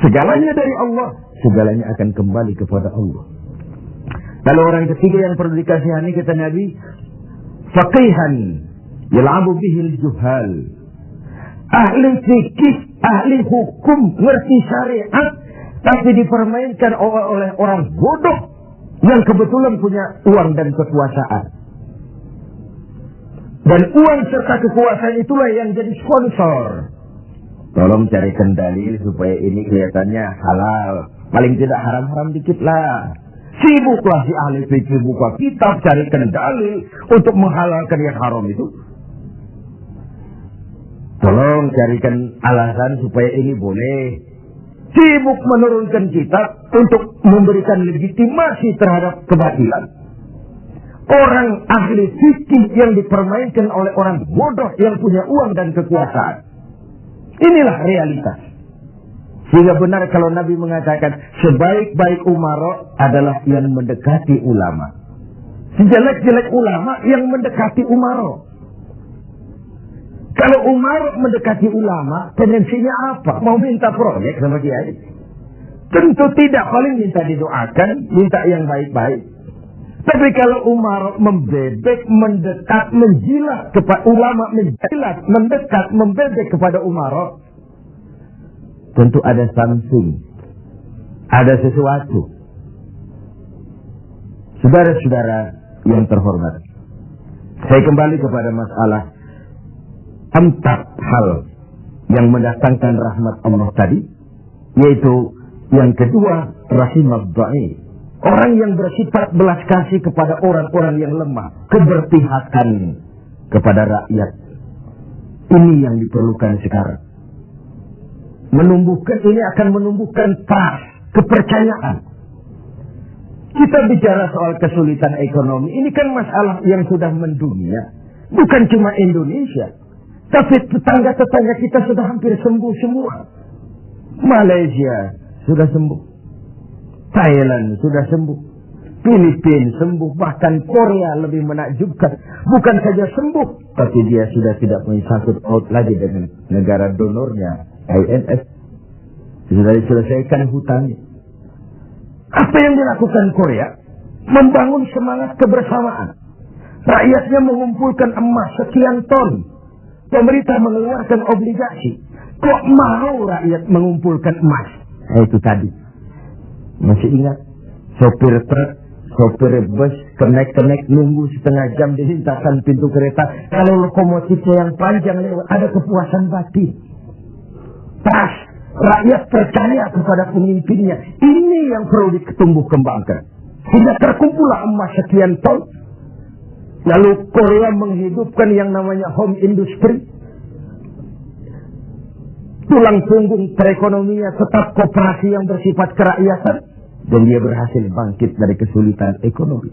segalanya dari Allah, segalanya akan kembali kepada Allah. Lalu orang ketiga yang perlu dikasihani kata Nabi, faqihan yal'abu bihil juhal, ahli fikih, ahli hukum, ngerti syariat, tapi dipermainkan oleh orang bodoh yang kebetulan punya uang dan kekuasaan. Dan uang serta kekuasaan itulah yang jadi sponsor. Tolong carikan dalil supaya ini kelihatannya halal. Paling tidak haram-haram dikit lah. Sibuklah si ahli fikih buka kitab, carikan dalil untuk menghalalkan yang haram itu. Tolong carikan alasan supaya ini boleh. Sibuk menurunkan kitab untuk memberikan legitimasi terhadap kebatilan. Orang ahli fikih yang dipermainkan oleh orang bodoh yang punya uang dan kekuasaan. Inilah realitas. Sehingga benar kalau Nabi mengatakan sebaik-baik umara adalah yang mendekati ulama. Sejelek-jelek ulama yang mendekati umara. Kalau umara mendekati ulama, tendensinya apa? Mau minta proyek sama kiai? Tentu tidak, paling minta didoakan, minta yang baik-baik. Tapi kalau umara membebek, mendekat, menjilat kepada ulama, menjilat, mendekat, membebek kepada umara, tentu ada something, ada sesuatu. Saudara-saudara yang terhormat, saya kembali kepada masalah 4 hal yang mendatangkan rahmat Allah tadi, yaitu yang kedua, rahimad dhaif, orang yang bersifat belas kasih kepada orang-orang yang lemah, keberpihakan kepada rakyat. Ini yang diperlukan sekarang. Ini akan menumbuhkan trust, kepercayaan. Kita bicara soal kesulitan ekonomi, ini kan masalah yang sudah mendunia. Bukan cuma Indonesia, tapi tetangga-tetangga kita sudah hampir sembuh semua. Malaysia sudah sembuh, Thailand sudah sembuh, Filipina sembuh, bahkan Korea lebih menakjubkan. Bukan saja sembuh, tapi dia sudah tidak punya sangkut paut lagi dengan negara donornya, IMF. Sudah diselesaikan hutangnya. Apa yang dilakukan Korea? Membangun semangat kebersamaan. Rakyatnya mengumpulkan emas sekian ton. Pemerintah mengeluarkan obligasi. Kok mau rakyat mengumpulkan emas? Itu tadi. Masih ingat? Sopir truk, sopir bus, kenek-kenek nunggu setengah jam dilintasan pintu kereta. Kalau lokomotifnya yang panjang lewat, ada kepuasan batin. Pas rakyat percaya kepada pemimpinnya. Ini yang perlu ditumbuh kembangkan. Sehingga terkumpullah emas sekian ton. Lalu Korea menghidupkan yang namanya home industry. Tulang punggung perekonomian tetap koperasi yang bersifat kerakyatan. Dan dia berhasil bangkit dari kesulitan ekonomi.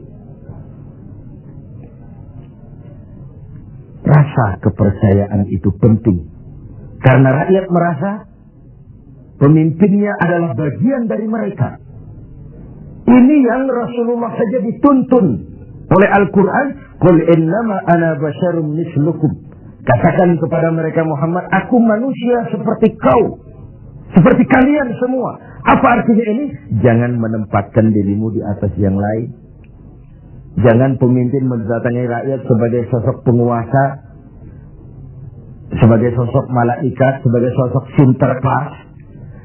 Rasa kepercayaan itu penting. Karena rakyat merasa pemimpinnya adalah bagian dari mereka. Ini yang Rasulullah saja dituntun oleh Al-Quran. Qul innama ana basyarum mislukum. Katakan kepada mereka Muhammad, aku manusia seperti kau. Seperti kalian semua. Apa artinya ini? Jangan menempatkan dirimu di atas yang lain. Jangan pemimpin mendatangi rakyat sebagai sosok penguasa, sebagai sosok malaikat, sebagai sosok sinterklas.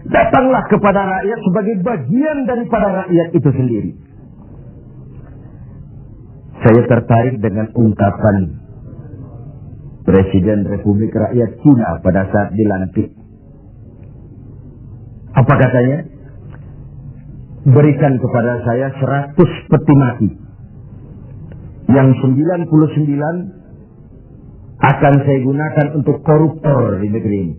Datanglah kepada rakyat sebagai bagian daripada rakyat itu sendiri. Saya tertarik dengan ungkapan Presiden Republik Rakyat Cina pada saat dilantik. Apa katanya? Berikan kepada saya 100 peti mati. Yang 99 akan saya gunakan untuk koruptor di negeri ini.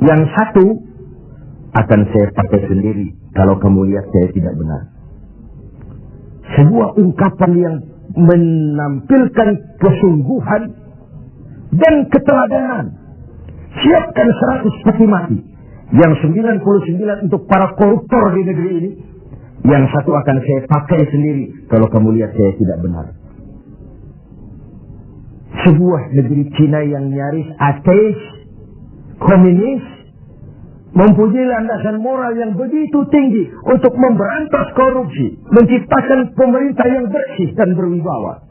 Yang 1 akan saya pakai sendiri kalau kamu lihat saya tidak benar. Sebuah ungkapan yang menampilkan kesungguhan dan keteladanan. Siapkan 100 peti mati. Yang 99 untuk para koruptor di negeri ini. Yang 1 akan saya pakai sendiri kalau kamu lihat saya tidak benar. Sebuah negeri Cina yang nyaris ateis, komunis, mempunyai landasan moral yang begitu tinggi untuk memberantas korupsi, menciptakan pemerintah yang bersih dan berwibawa.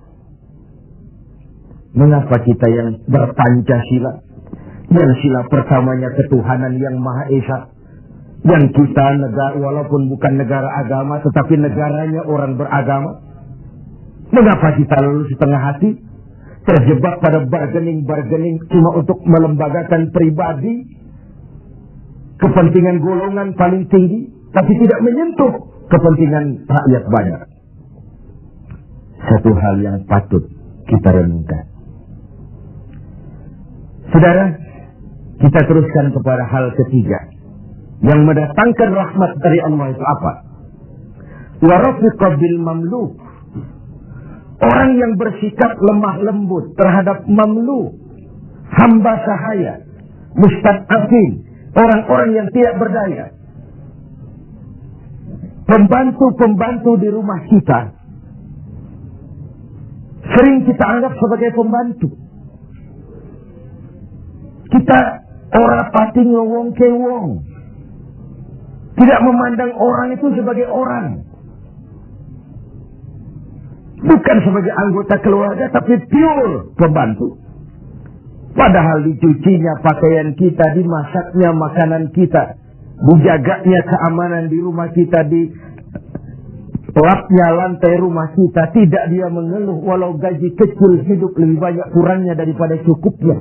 Mengapa kita yang berpancasila, yang sila pertamanya ketuhanan yang Maha Esa, yang kita negara walaupun bukan negara agama tetapi negaranya orang beragama, mengapa kita lalu setengah hati terjebak pada bargaining cuma untuk melembagakan pribadi, kepentingan golongan paling tinggi, tapi tidak menyentuh kepentingan rakyat banyak? Satu hal yang patut kita renungkan. Saudara, kita teruskan kepada hal ketiga yang mendatangkan rahmat dari Allah itu apa? Wa rafiqa bil mamluk. Orang yang bersikap lemah lembut terhadap mamluk, hamba sahaya, mustad'afin, orang-orang yang tidak berdaya. Pembantu-pembantu di rumah kita sering kita anggap sebagai pembantu. Kita ora pati ngowong ke wong. Tidak memandang orang itu sebagai orang. Bukan sebagai anggota keluarga, tapi pure pembantu. Padahal dicucinya pakaian kita, dimasaknya makanan kita, dijaganya keamanan di rumah kita, di lapnya lantai rumah kita. Tidak dia mengeluh walau gaji kecil, hidup lebih banyak kurangnya daripada cukupnya.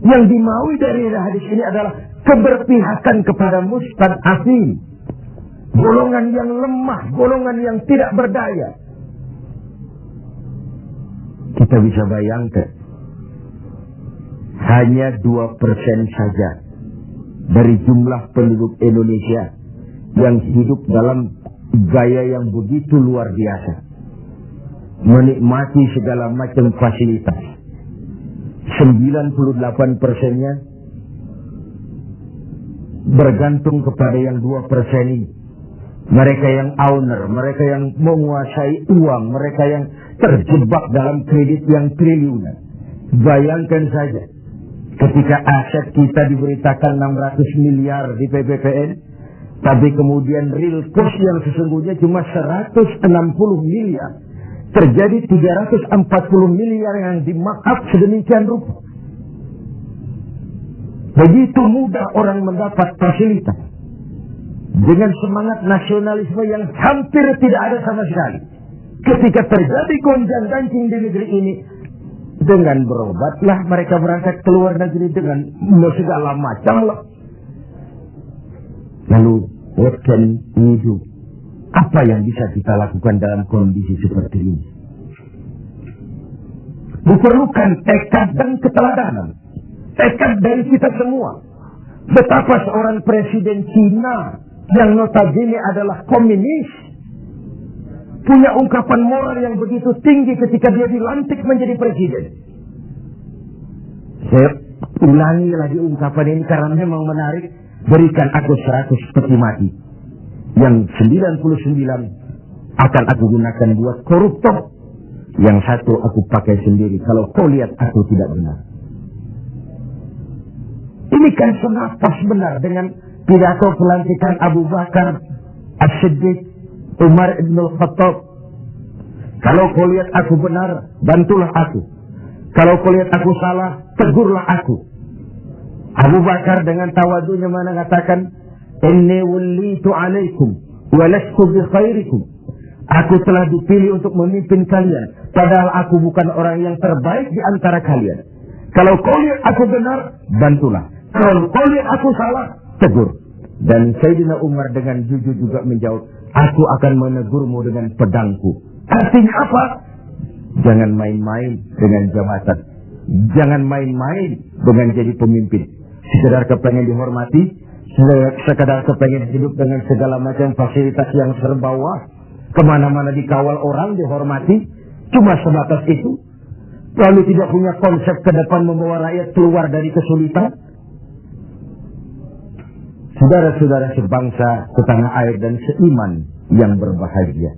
Yang dimaui dari hadis ini adalah keberpihakan kepada mustad'afin, golongan yang lemah, golongan yang tidak berdaya. Kita bisa bayangkan, hanya 2% saja dari jumlah penduduk Indonesia yang hidup dalam gaya yang begitu luar biasa, menikmati segala macam fasilitas. 98%-nya bergantung kepada yang 2% ini. Mereka yang owner, mereka yang menguasai uang, mereka yang terjebak dalam kredit yang triliunan. Bayangkan saja, ketika aset kita diberitakan 600 miliar di PPPN, tapi kemudian real cost yang sesungguhnya cuma 160 miliar. Terjadi 340 miliar yang dimarkup sedemikian rupa. Begitu mudah orang mendapat fasilitas dengan semangat nasionalisme yang hampir tidak ada sama sekali. Ketika terjadi gonjang ganjing di negeri ini, dengan berobatlah mereka berangkat ke luar negeri dengan segala macam lah. Lalu, what can we do? Apa yang bisa kita lakukan dalam kondisi seperti ini? Diperlukan tekad dan keteladanan. Tekad dari kita semua. Betapa seorang presiden Cina yang notabene adalah komunis punya ungkapan moral yang begitu tinggi ketika dia dilantik menjadi presiden. Saya ulangi lagi ungkapan ini karena memang menarik. Berikan aku 100 peti mati. Yang 99 akan aku gunakan buat koruptor. Yang 1 aku pakai sendiri kalau kau lihat aku tidak benar. Ini kan senapas benar dengan pidato pelantikan Abu Bakar As-Siddiq, Umar Ibn Khattab. Kalau kau lihat aku benar, bantulah aku. Kalau kau lihat aku salah, tegurlah aku. Abu Bakar dengan tawadunya mengatakan, inni wallitu alaikum walastu bi khairikum. Aku telah dipilih untuk memimpin kalian, padahal aku bukan orang yang terbaik di antara kalian. Kalau kau lihat aku benar, bantulah. Kalau kau lihat aku salah, tegur. Dan Sayyidina Umar dengan jujur juga menjawab, aku akan menegurmu dengan pedangku. Artinya apa? Jangan main-main dengan jabatan. Jangan main-main dengan jadi pemimpin. Sekedar kepengen dihormati, sekadar kepengen hidup dengan segala macam fasilitas yang serba wah, kemana-mana dikawal orang, dihormati, cuma sebatas itu. Lalu tidak punya konsep ke depan membawa rakyat keluar dari kesulitan. Saudara-saudara sebangsa, setanah air dan seiman yang berbahagia.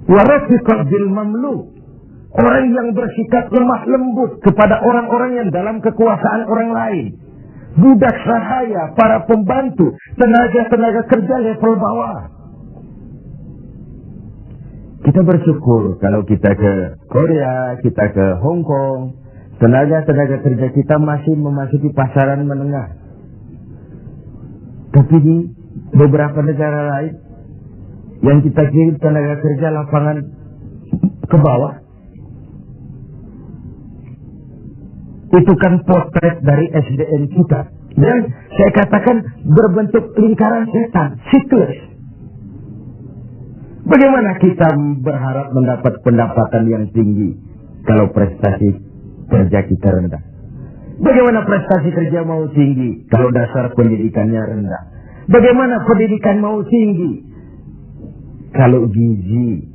Warafiqat bil mamluk, orang yang bersikap lemah lembut kepada orang-orang yang dalam kekuasaan orang lain. Budak sahaya, para pembantu, tenaga-tenaga kerja level bawah. Kita bersyukur kalau kita ke Korea, kita ke Hong Kong, tenaga-tenaga kerja kita masih memasuki pasaran menengah. Tapi di beberapa negara lain yang kita kirim tenaga kerja lapangan ke bawah, itu kan potret dari SDM kita. Dan saya katakan berbentuk lingkaran setan, siklus. Bagaimana kita berharap mendapat pendapatan yang tinggi kalau prestasi kerja kita rendah? Bagaimana prestasi kerja mau tinggi kalau dasar pendidikannya rendah? Bagaimana pendidikan mau tinggi kalau gizi,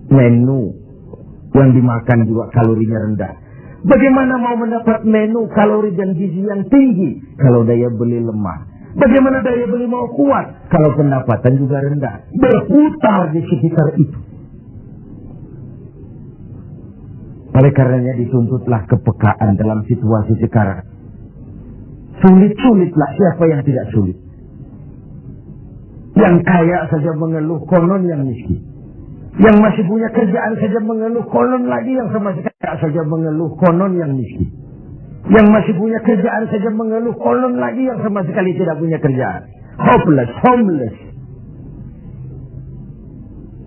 menu yang dimakan juga kalorinya rendah? Bagaimana mau mendapat menu kalori dan gizi yang tinggi kalau daya beli lemah? Bagaimana daya beli mau kuat kalau pendapatan juga rendah? Berputar di sekitar itu. Oleh karenanya dituntutlah kepekaan dalam situasi sekarang. Sulit-sulitlah, siapa yang tidak sulit? Yang kaya saja mengeluh, konon yang miskin. Yang masih punya kerjaan saja mengeluh, konon lagi yang sama sekali saja mengeluh, konon yang miskin. Yang masih punya kerjaan saja mengeluh, konon lagi yang sama sekali tidak punya kerjaan. Hopeless, homeless.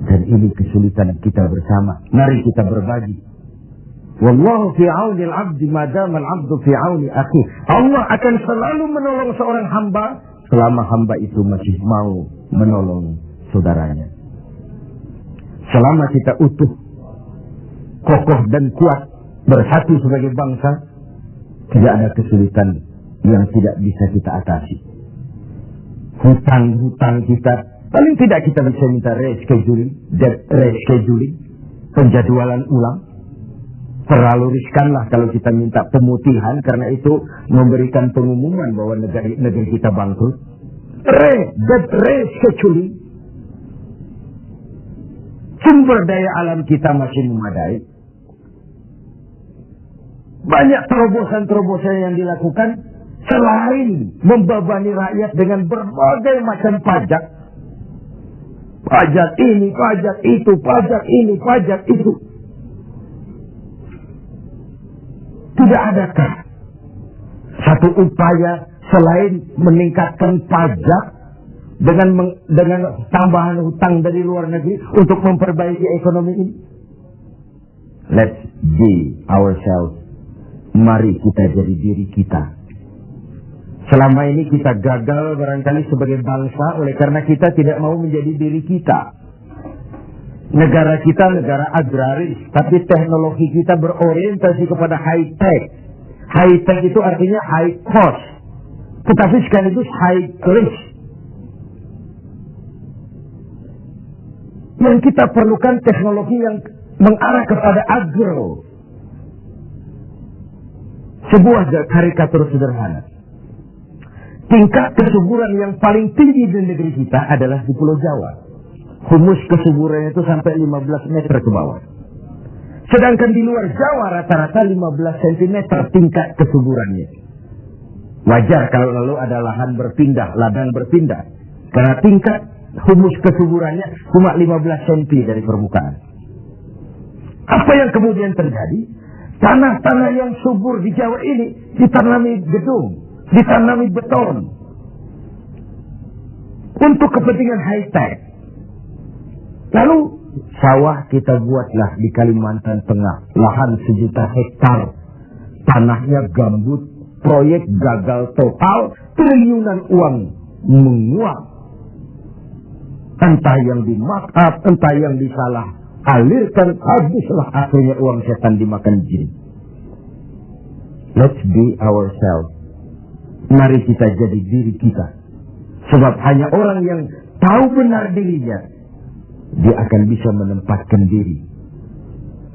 Dan ini kesulitan kita bersama. Mari kita berbagi. Wallahu fi auni al-'abdi madama al-'abdu fi auni akhi. Allah akan selalu menolong seorang hamba selama hamba itu masih mau menolong saudaranya. Selama kita utuh, kokoh dan kuat, bersatu sebagai bangsa, tidak ada kesulitan yang tidak bisa kita atasi. Hutang-hutang kita, paling tidak kita bisa minta rescheduling, debt rescheduling, penjadwalan ulang. Terlalu riskanlah kalau kita minta pemutihan, karena itu memberikan pengumuman bahwa negeri kita bangkrut. Debt rescheduling. Sumber daya alam kita masih memadai. Banyak terobosan-terobosan yang dilakukan selain membebani rakyat dengan berbagai macam pajak. Pajak ini, pajak itu, pajak ini, pajak itu. Tidak adakah satu upaya selain meningkatkan pajak dengan tambahan hutang dari luar negeri untuk memperbaiki ekonomi ini? Let's be ourselves. Mari kita jadi diri kita. Selama ini kita gagal barangkali sebagai bangsa oleh karena kita tidak mau menjadi diri kita. Negara kita negara agraris, tapi teknologi kita berorientasi kepada high tech. High tech itu artinya high cost, tetapi sekaligus high risk. Yang kita perlukan teknologi yang mengarah kepada agro. Sebuah karikatur sederhana. Tingkat kesuburan yang paling tinggi di negeri kita adalah di Pulau Jawa. Humus kesuburannya itu sampai 15 meter ke bawah. Sedangkan di luar Jawa rata-rata 15 cm tingkat kesuburannya. Wajar kalau lalu ada lahan berpindah, ladang berpindah. Karena tingkat humus kesuburannya cuma 15 cm dari permukaan. Apa yang kemudian terjadi? Tanah-tanah yang subur di Jawa ini ditanami gedung, ditanami beton. Untuk kepentingan high-tech. Lalu sawah kita buatlah di Kalimantan Tengah. Lahan 1 juta hektar. Tanahnya gambut. Proyek gagal total. Triliunan uang menguap. Entah yang di-markup, entah yang disalah alirkan, habislah akhirnya uang setan dimakan jin. Let's be ourselves. Mari kita jadi diri kita. Sebab hanya orang yang tahu benar dirinya, dia akan bisa menempatkan diri.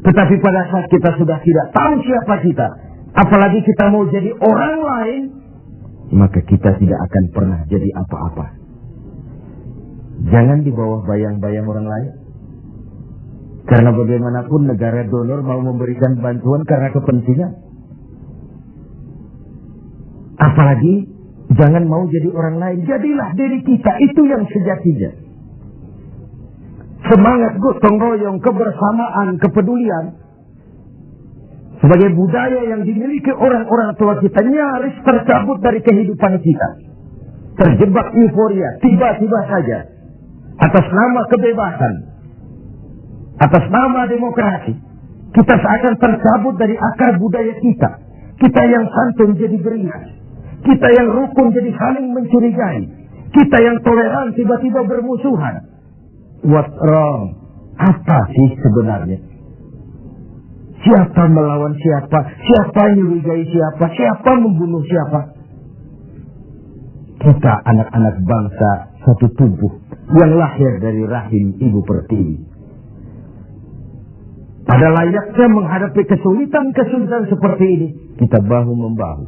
Tetapi pada saat kita sudah tidak tahu siapa kita, apalagi kita mau jadi orang lain, maka kita tidak akan pernah jadi apa-apa. Jangan di bawah bayang-bayang orang lain. Karena bagaimanapun negara donor mau memberikan bantuan karena kepentingan. Apalagi jangan mau jadi orang lain. Jadilah diri kita, itu yang sejatinya. Semangat gotong royong, kebersamaan, kepedulian sebagai budaya yang dimiliki orang-orang tua kita nyaris tercabut dari kehidupan kita. Terjebak euforia tiba-tiba saja atas nama kebebasan, atas nama demokrasi. Kita seakan tercabut dari akar budaya kita. Kita yang santun jadi beringas. Kita yang rukun jadi saling mencurigai. Kita yang toleran tiba-tiba bermusuhan. What's wrong? Apa sih sebenarnya? Siapa melawan siapa? Siapa nyurigai siapa? Siapa membunuh siapa? Kita anak-anak bangsa satu tubuh yang lahir dari rahim Ibu Pertiwi. Pada layaknya menghadapi kesulitan-kesulitan seperti ini, kita bahu-membahu.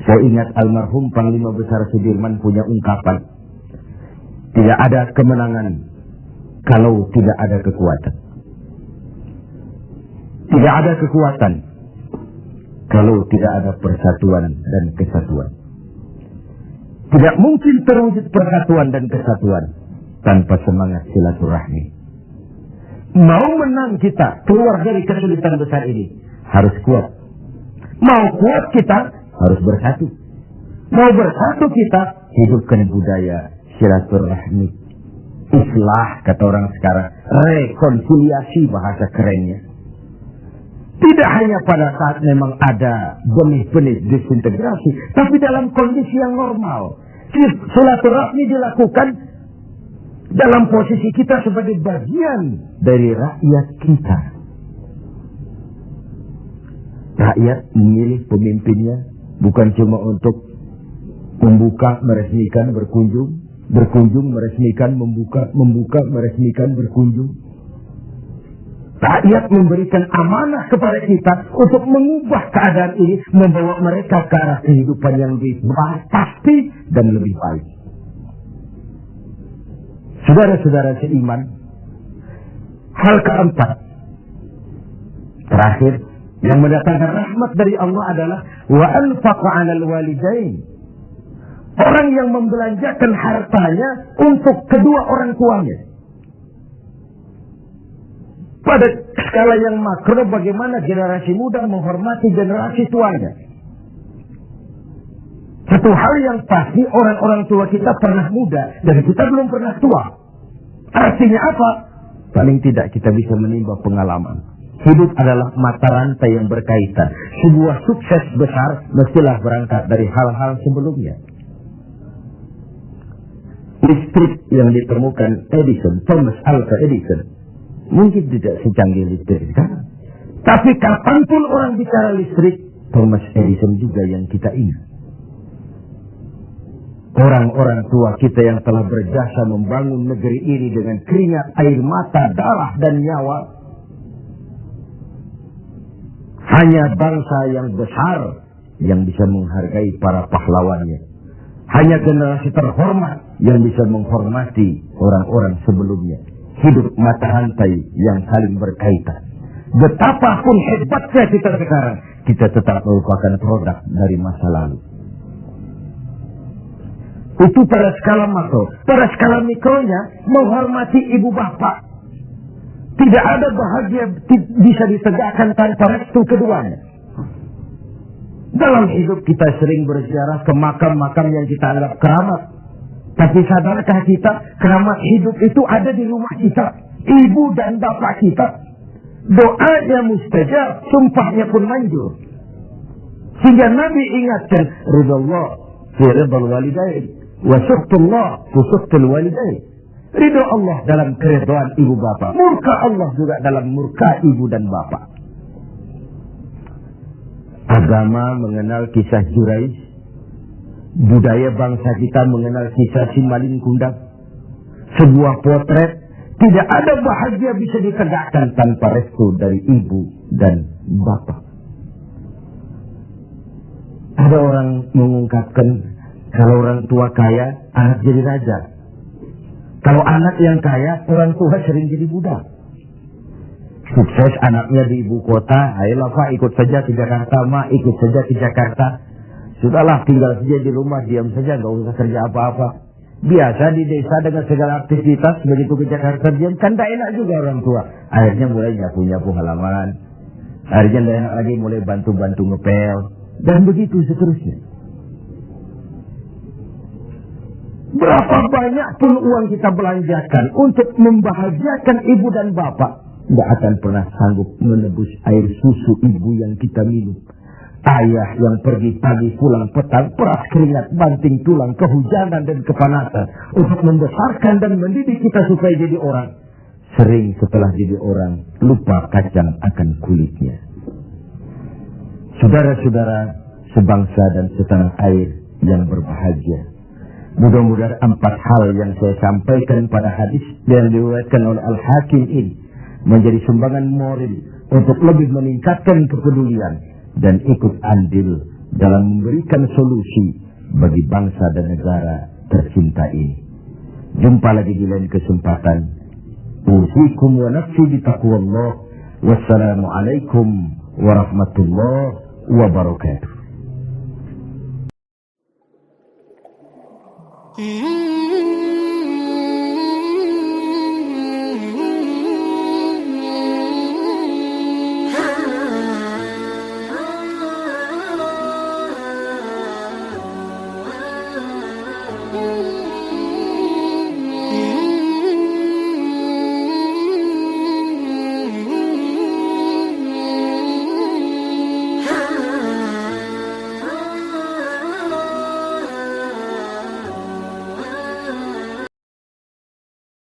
Saya ingat almarhum Panglima Besar Sudirman punya ungkapan, tidak ada kemenangan kalau tidak ada kekuatan. Tidak ada kekuatan kalau tidak ada persatuan dan kesatuan. Tidak mungkin terwujud persatuan dan kesatuan tanpa semangat silaturahmi. Mau menang kita keluar dari kesulitan besar ini, harus kuat. Mau kuat kita, harus bersatu. Mau bersatu kita, hidupkan budaya silaturahmi. Islah, kata orang sekarang. Rekonsiliasi, bahasa kerennya. Tidak hanya pada saat memang ada benih-benih disintegrasi, tapi dalam kondisi yang normal. Silaturahmi dilakukan dalam posisi kita sebagai bagian dari rakyat kita. Rakyat memilih pemimpinnya bukan cuma untuk membuka, meresmikan, berkunjung, meresmikan, membuka, meresmikan, berkunjung. Rakyat memberikan amanah kepada kita untuk mengubah keadaan ini, membawa mereka ke arah kehidupan yang lebih pasti dan lebih baik. Saudara-saudara seiman, hal keempat, terakhir, yang mendatangkan rahmat dari Allah adalah wa anfaqa 'alal walidain. Orang yang membelanjakan hartanya untuk kedua orang tuanya. Pada skala yang makro, bagaimana generasi muda menghormati generasi tuanya. Satu hal yang pasti, orang-orang tua kita pernah muda dan kita belum pernah tua. Artinya apa? Paling tidak kita bisa menimba pengalaman. Hidup adalah mata rantai yang berkaitan. Sebuah sukses besar mestilah berangkat dari hal-hal sebelumnya. Listrik yang ditemukan Thomas Alva Edison, mungkin tidak secanggih listrik sekarang. Tapi kapanpun orang bicara listrik, Thomas Edison juga yang kita ingat. Orang-orang tua kita yang telah berjasa membangun negeri ini dengan keringat, air mata, darah, dan nyawa. Hanya bangsa yang besar yang bisa menghargai para pahlawannya. Hanya generasi terhormat yang bisa menghormati orang-orang sebelumnya. Hidup mata rantai yang saling berkaitan. Betapapun hebatnya kita sekarang, kita tetap merupakan produk dari masa lalu. Itu pada skala makro. Pada skala mikronya, menghormati ibu bapak. Tidak ada bahagia bisa ditegakkan tanpa restu keduanya. Dalam hidup kita sering berziarah ke makam-makam yang kita anggap keramat. Tapi sadarkah kita, keramat hidup itu ada di rumah kita. Ibu dan bapak kita. Doanya mustajab, sumpahnya pun manjur. Sehingga Nabi ingatkan, ridallah fi ridal walidain, wa suhtullah fi suhtul walidain. Ridho Allah dalam keridhaan ibu bapak. Murka Allah juga dalam murka ibu dan bapak. Agama mengenal kisah Juraij. Budaya bangsa kita mengenal kisah Simalin Kundang. Sebuah potret, tidak ada bahagia bisa ditegakkan tanpa restu dari ibu dan bapak. Ada orang mengungkapkan, kalau orang tua kaya, anak jadi raja. Kalau anak yang kaya, orang tua sering jadi budak. Sukses anaknya di ibu kota, ayolah Pak, ikut saja ke Jakarta, Ma, ikut saja ke Jakarta. Sudahlah, tinggal saja di rumah, diam saja, gak usah kerja apa-apa. Biasa di desa dengan segala aktivitas, begitu ke Jakarta diam, kan tak enak juga orang tua. Akhirnya mulai nyapu-nyapu halaman. Akhirnya tak enak lagi, mulai bantu-bantu ngepel. Dan begitu seterusnya. Berapa banyak pun uang kita belanjakan untuk membahagiakan ibu dan bapak, tidak akan pernah sanggup menebus air susu ibu yang kita minum. Ayah yang pergi pagi pulang petang, peras keringat, banting tulang, kehujanan dan kepanasan untuk membesarkan dan mendidik kita supaya jadi orang. Sering setelah jadi orang, lupa kacang akan kulitnya. Saudara-saudara sebangsa dan setanah air yang berbahagia. Mudah-mudahan 4 hal yang saya sampaikan pada hadis yang diriwayatkan oleh Al-Hakim ini menjadi sumbangan moral untuk lebih meningkatkan kepedulian dan ikut andil dalam memberikan solusi bagi bangsa dan negara tercinta ini. Jumpa lagi di lain kesempatan. Usikum wa nafsi bitaqwallah. Wassalamualaikum warahmatullahi wabarakatuh. Mm-hmm.